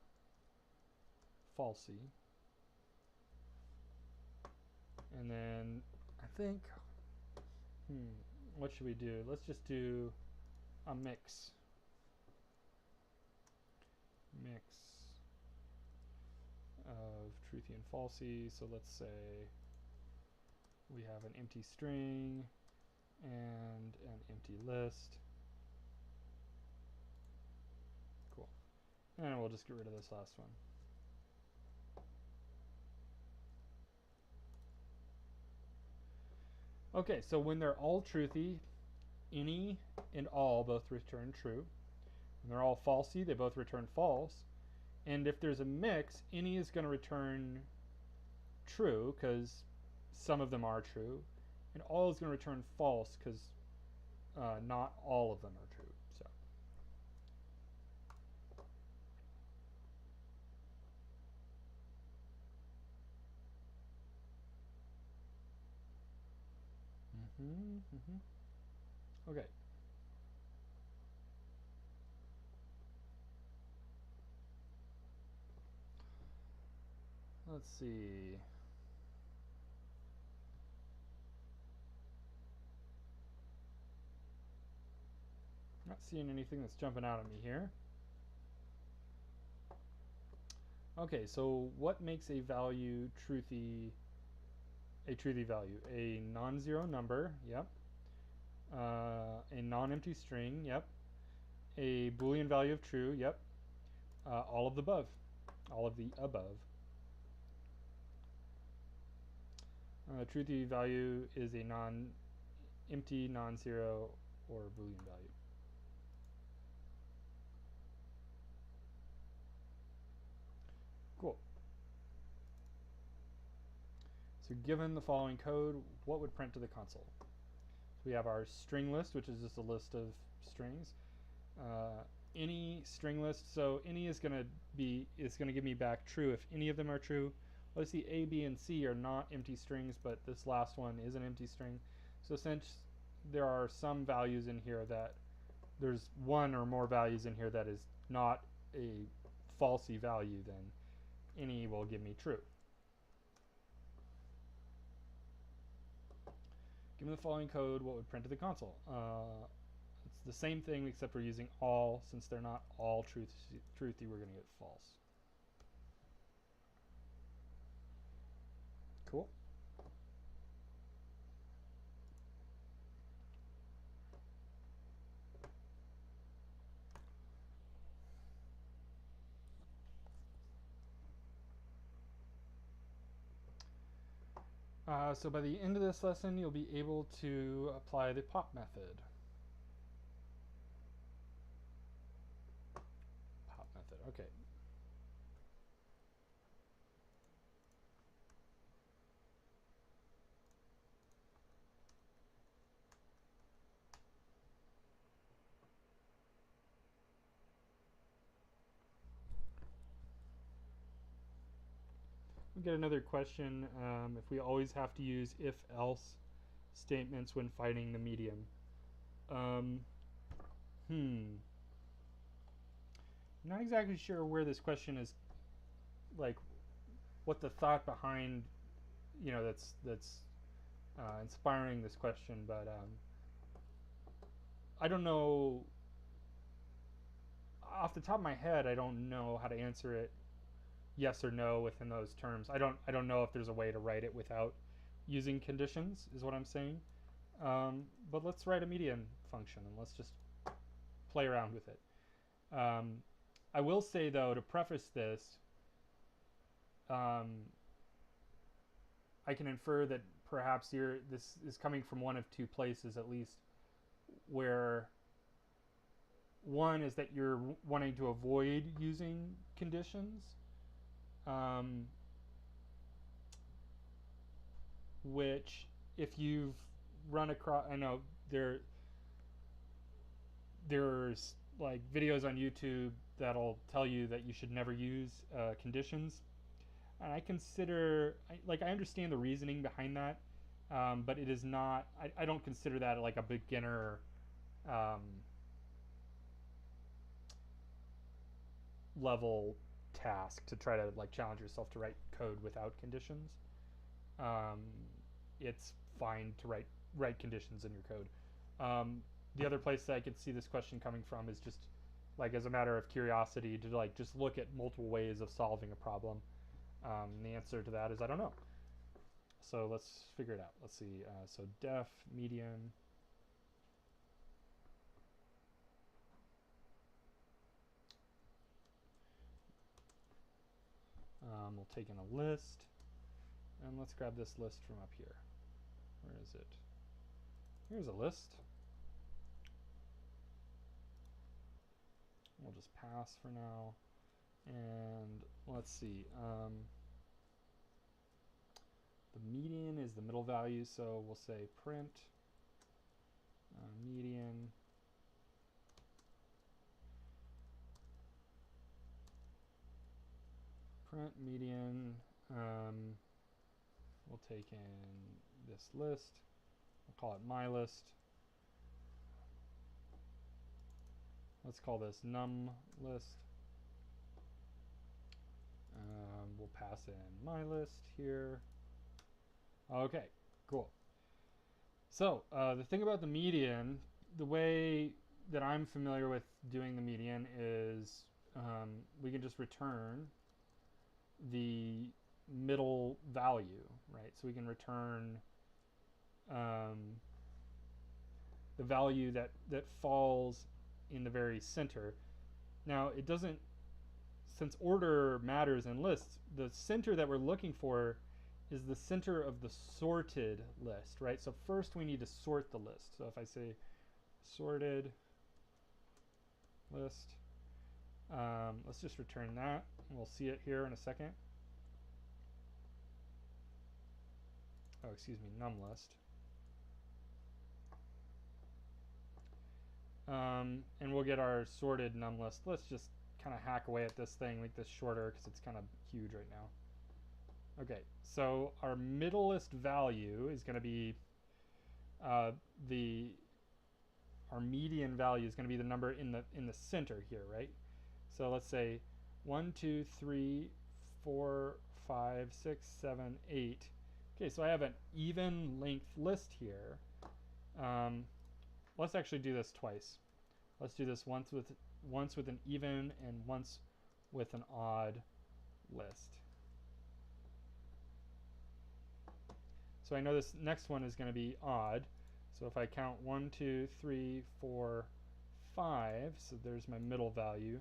falsy. And then I think, what should we do? Let's just do a mix. Mix of truthy and falsy. So let's say we have an empty string and an empty list. Cool. And we'll just get rid of this last one. Okay, so when they're all truthy, any and all both return true. When they're all falsy, they both return false. And if there's a mix, any is going to return true because some of them are true, and all is going to return false because not all of them are true. So okay. Let's see. Not seeing anything that's jumping out at me here. Okay, so what makes a value truthy? A truthy value? A non-zero number, yep. A non-empty string, yep. A Boolean value of true, yep. All of the above. All of the above. Truthy value is a empty, non-zero, or Boolean value. Cool. So given the following code, what would print to the console? So we have our string list, which is just a list of strings. Any string list, so any is going to give me back true if any of them are true. Let's see, A, B, and C are not empty strings, but this last one is an empty string. So since there are some values in here that there's one or more values in here that is not a falsy value, then any will give me true. Given the following code, what would print to the console? It's the same thing except we're using all. Since they're not all truthy, we're going to get false. Cool. So by the end of this lesson, you'll be able to apply the pop method. Pop method, okay. We get another question, if we always have to use if-else statements when finding the median. I'm not exactly sure where this question is, like, what the thought behind, that's inspiring this question, but I don't know. Off the top of my head, I don't know how to answer it yes or no within those terms. I don't know if there's a way to write it without using conditions, is what I'm saying. But let's write a median function and let's just play around with it. I will say, though, to preface this, I can infer that perhaps this is coming from one of two places, at least, where one is that you're wanting to avoid using conditions, which, if you've run across, I know there's like videos on YouTube that'll tell you that you should never use conditions, and I understand the reasoning behind that, but it is not. I don't consider that like a beginner level task to try to like challenge yourself to write code without conditions. It's fine to write conditions in your code. The other place that I could see this question coming from is just like as a matter of curiosity to like just look at multiple ways of solving a problem. The answer to that is I don't know. So let's figure it out. Let's see. So def median. We'll take in a list, and let's grab this list from up here. Where is it? Here's a list. We'll just pass for now, and let's see. The median is the middle value, so we'll say print median. Print median. We'll take in this list. We'll call it my list. Let's call this num list. We'll pass in my list here. Okay, cool. So the thing about the median, the way that I'm familiar with doing the median is we can just return the middle value, right? So we can return the value that falls in the very center. Now it doesn't, since order matters in lists, the center that we're looking for is the center of the sorted list, right? So first we need to sort the list. So if I say sorted list, let's just return that. We'll see it here in a second. Oh, excuse me, num list. And we'll get our sorted num list. Let's just kind of hack away at this thing, make this shorter because it's kind of huge right now. Okay, so our middle list value is going to be our median value is going to be the number in the center here, right? So let's say 1, 2, 3, 4, 5, 6, 7, 8. Okay, so I have an even length list here. Let's actually do this twice. Let's do this once with an even and once with an odd list. So I know this next one is going to be odd. So if I count 1, 2, 3, 4, 5, so there's my middle value.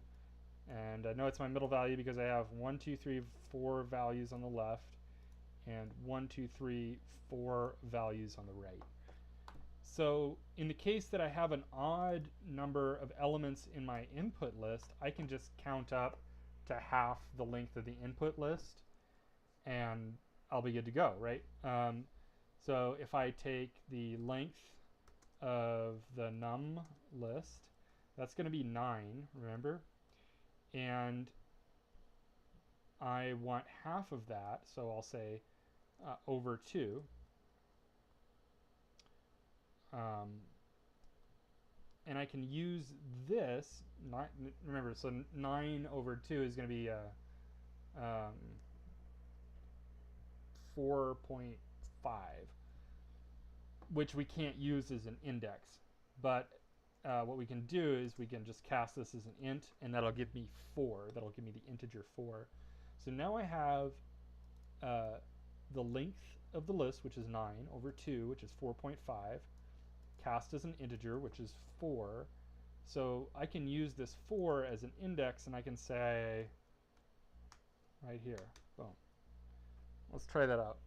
And I know it's my middle value because I have 1, 2, 3, 4 values on the left and 1, 2, 3, 4 values on the right. So in the case that I have an odd number of elements in my input list, I can just count up to half the length of the input list and I'll be good to go, right? So if I take the length of the num list, that's going to be 9, remember? And I want half of that, so I'll say over 2. And I can use this, remember, so 9 over 2 is going to be 4.5, which we can't use as an index. But what we can do is we can just cast this as an int, and that'll give me 4. That'll give me the integer 4. So now I have the length of the list, which is 9, over 2, which is 4.5, cast as an integer, which is 4. So I can use this 4 as an index, and I can say right here, boom. Let's try that out.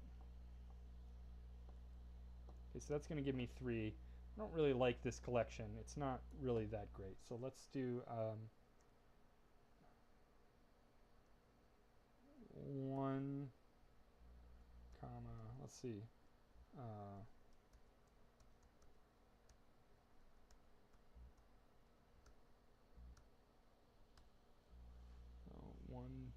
Okay, so that's going to give me 3. I don't really like this collection. It's not really that great. So let's do 1, comma, let's see. 1.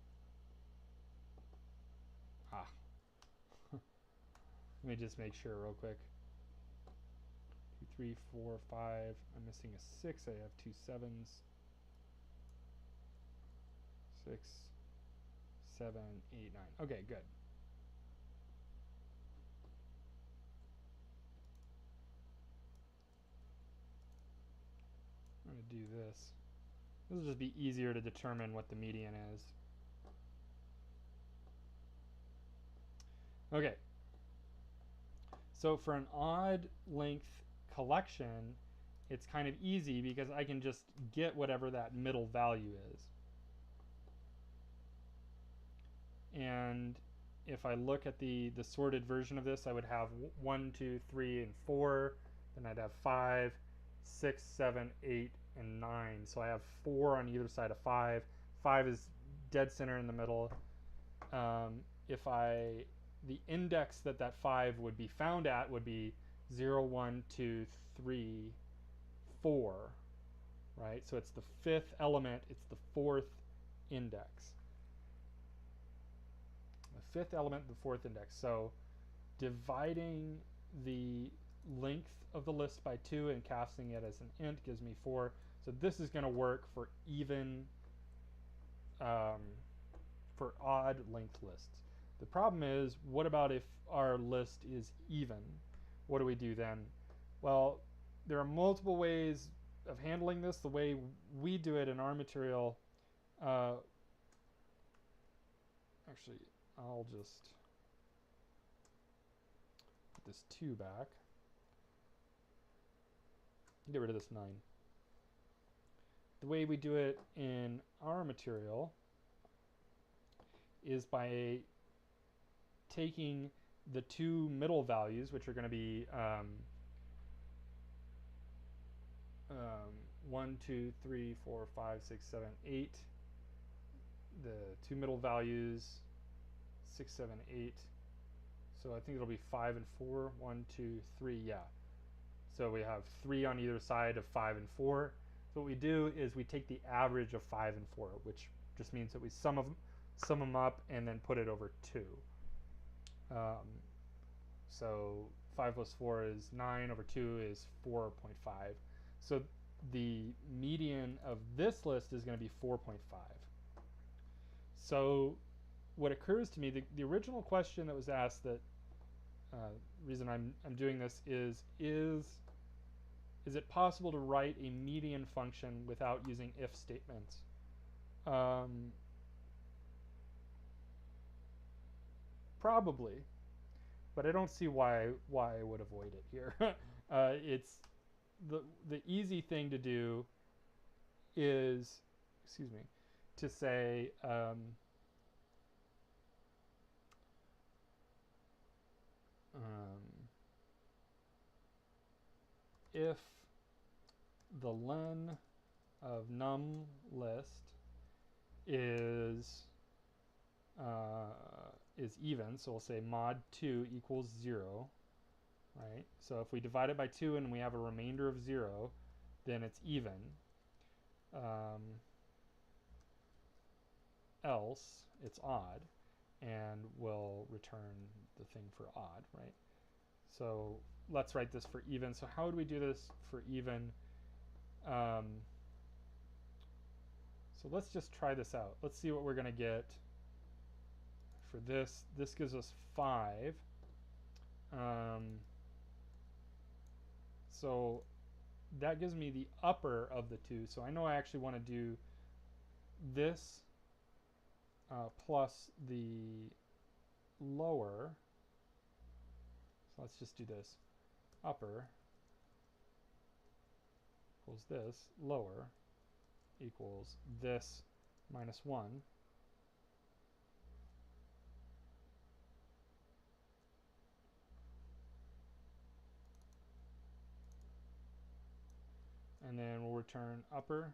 Let me just make sure real quick. 2, 3, 4, 5. I'm missing a 6. I have 2 7s. 6, 7, 8, 9. Okay, good. I'm going to do this. This will just be easier to determine what the median is. Okay. So for an odd length collection, it's kind of easy because I can just get whatever that middle value is. And if I look at the sorted version of this, I would have 1, 2, 3, and 4. Then I'd have 5, 6, 7, 8, and 9. So I have 4 on either side of 5. 5 is dead center in the middle. The index that 5 would be found at would be 0, 1, 2, 3, 4, right? So it's the 5th element, it's the 4th index. The 5th element, the 4th index. So dividing the length of the list by 2 and casting it as an int gives me 4. So this is going to work for even, for odd length lists. The problem is, what about if our list is even? What do we do then? Well, there are multiple ways of handling this. The way we do it in our material, actually, I'll just put this 2 back. Get rid of this 9. The way we do it in our material is by taking the 2 middle values, which are going to be 1, 2, 3, 4, 5, 6, 7, 8. The 2 middle values, 6, 7, 8. So I think it'll be 5 and 4. 1, 2, 3, yeah. So we have 3 on either side of 5 and 4. So what we do is we take the average of 5 and 4, which just means that we sum them up and then put it over 2. So 5 plus 4 is 9, over 2 is 4.5. So the median of this list is going to be 4.5. So what occurs to me, the original question that was asked, that reason I'm doing this is it possible to write a median function without using if statements? Probably, but I don't see why I would avoid it here. It's the easy thing to do is, to say if the len of num list is even, so we'll say mod 2 equals 0, right? So if we divide it by 2 and we have a remainder of 0, then it's even. Else it's odd, and we'll return the thing for odd, right? So let's write this for even. So how would we do this for even? So let's just try this out. Let's see what we're going to get for this. This gives us 5. So that gives me the upper of the two. So I know I actually want to do this plus the lower. So let's just do this. Upper equals this, lower equals this minus 1. And then we'll return upper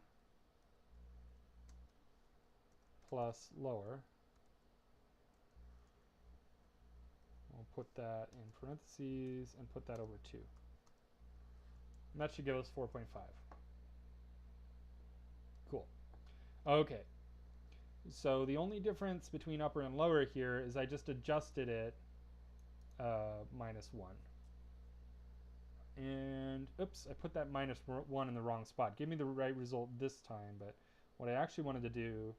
plus lower. We'll put that in parentheses and put that over 2. And that should give us 4.5. Cool. Okay. So the only difference between upper and lower here is I just adjusted it minus 1. And oops, I put that minus 1 in the wrong spot. Give me the right result this time, but what I actually wanted to do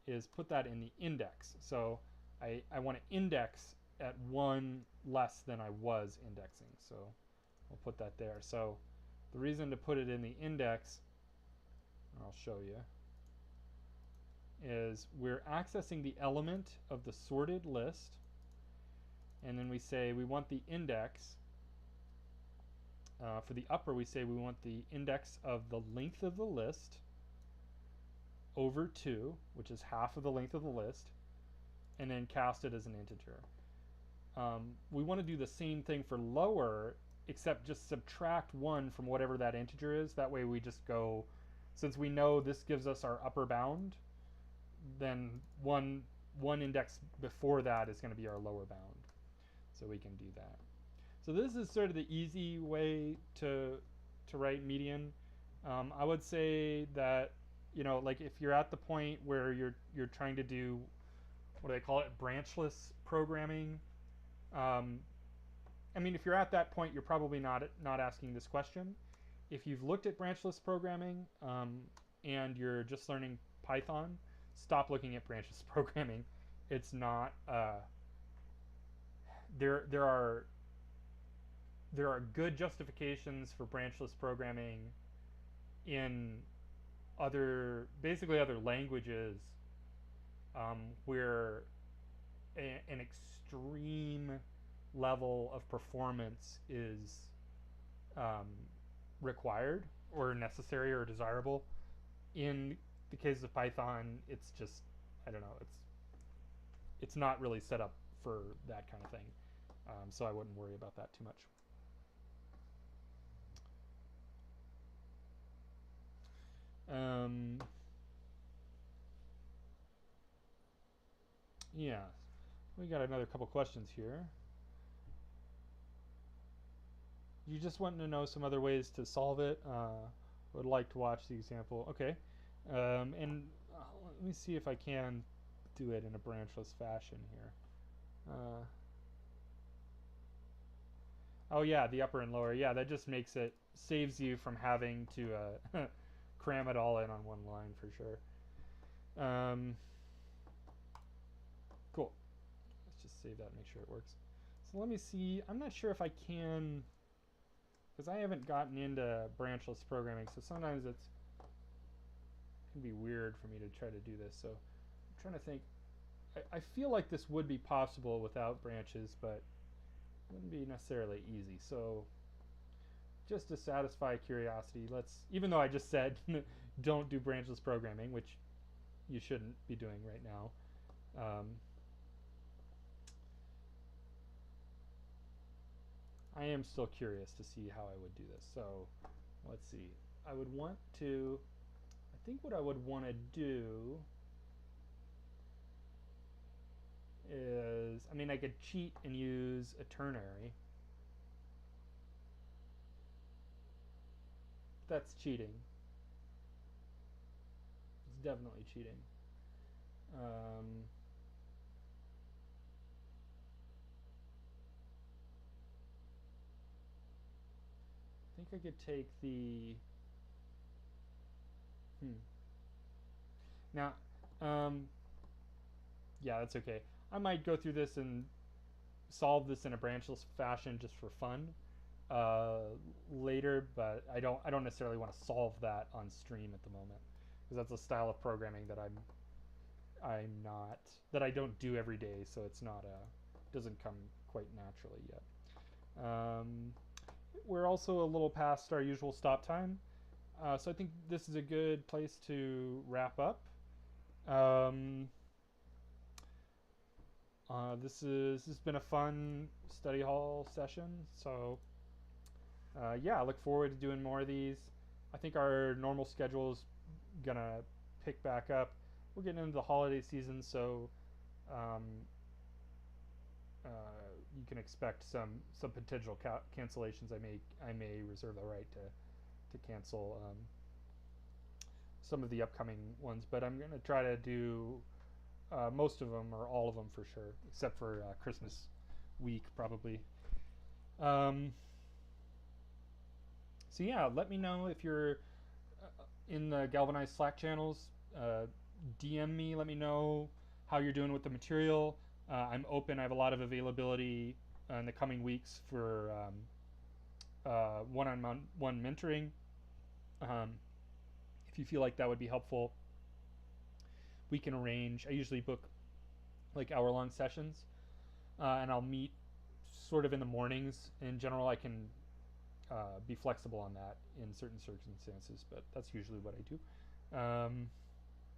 is put that in the index. So I want to index at 1 less than I was indexing. So I'll put that there. So the reason to put it in the index, I'll show you, is we're accessing the element of the sorted list, and then we say we want the index. For the upper, we say we want the index of the length of the list over 2, which is half of the length of the list, and then cast it as an integer. We want to do the same thing for lower, except just subtract 1 from whatever that integer is. That way we just go, since we know this gives us our upper bound, then one index before that is going to be our lower bound. So we can do that. So this is sort of the easy way to write median. I would say that, you know, like if you're at the point where you're trying to do, what do they call it, branchless programming. I mean, if you're at that point, you're probably not asking this question. If you've looked at branchless programming and you're just learning Python, stop looking at branchless programming. It's not. There are good justifications for branchless programming in basically other languages where an extreme level of performance is required or necessary or desirable. In the case of Python, it's just, I don't know, it's not really set up for that kind of thing. So I wouldn't worry about that too much. Yeah, we got another couple questions here. You just want to know some other ways to solve it. Would like to watch the example. Okay, and let me see if I can do it in a branchless fashion here. Oh yeah, the upper and lower. Yeah, that just saves you from having to cram it all in on one line for sure. Cool. Let's just save that and make sure it works. So let me see. I'm not sure if I can, because I haven't gotten into branchless programming, so sometimes it can be weird for me to try to do this. So I'm trying to think. I feel like this would be possible without branches, but it wouldn't be necessarily easy. So just to satisfy curiosity, even though I just said don't do branchless programming, which you shouldn't be doing right now, I am still curious to see how I would do this. So let's see. I would want to, I think what I would want to do is, I mean, I could cheat and use a ternary. That's cheating. It's definitely cheating. Um, I think I could take the. Hmm. Now, um, yeah, that's okay. I might go through this and solve this in a branchless fashion just for fun uh, later, but I don't necessarily want to solve that on stream at the moment because that's a style of programming that I'm not that I don't do every day, so it's not doesn't come quite naturally yet. We're also a little past our usual stop time, so I think this is a good place to wrap up. Um, this has been a fun study hall session. So yeah, I look forward to doing more of these. I think our normal schedule is gonna pick back up. We're getting into the holiday season, so um, uh, you can expect some potential cancellations. I may reserve the right to cancel some of the upcoming ones, but I'm gonna try to do most of them or all of them for sure, except for Christmas week probably. Um, so yeah, let me know if you're in the Galvanize Slack channels. DM me. Let me know how you're doing with the material. I'm open. I have a lot of availability in the coming weeks for one-on-one mentoring. Um, if you feel like that would be helpful, we can arrange. I usually book like hour-long sessions, and I'll meet sort of in the mornings. In general, I can be flexible on that in certain circumstances, but that's usually what I do.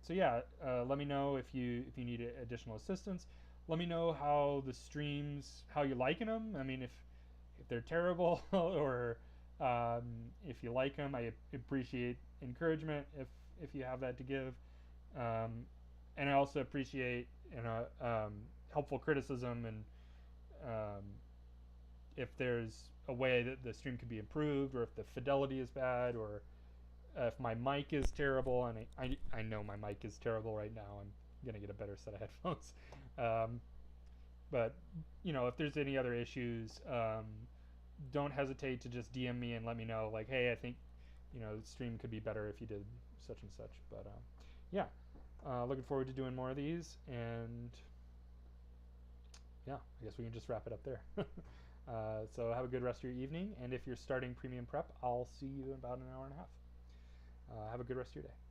So yeah, let me know if you need additional assistance. Let me know how the streams, how you liking them. I mean, if they're terrible or if you like them, I appreciate encouragement if you have that to give. Um, and I also appreciate helpful criticism and um, if there's a way that the stream could be improved, or if the fidelity is bad, or if my mic is terrible, and I know my mic is terrible right now. I'm gonna get a better set of headphones. Um, but if there's any other issues, don't hesitate to just DM me and let me know. Like, hey, I think the stream could be better if you did such and such. But yeah, looking forward to doing more of these, and yeah, I guess we can just wrap it up there. So have a good rest of your evening, and if you're starting premium prep, I'll see you in about an hour and a half. Have a good rest of your day.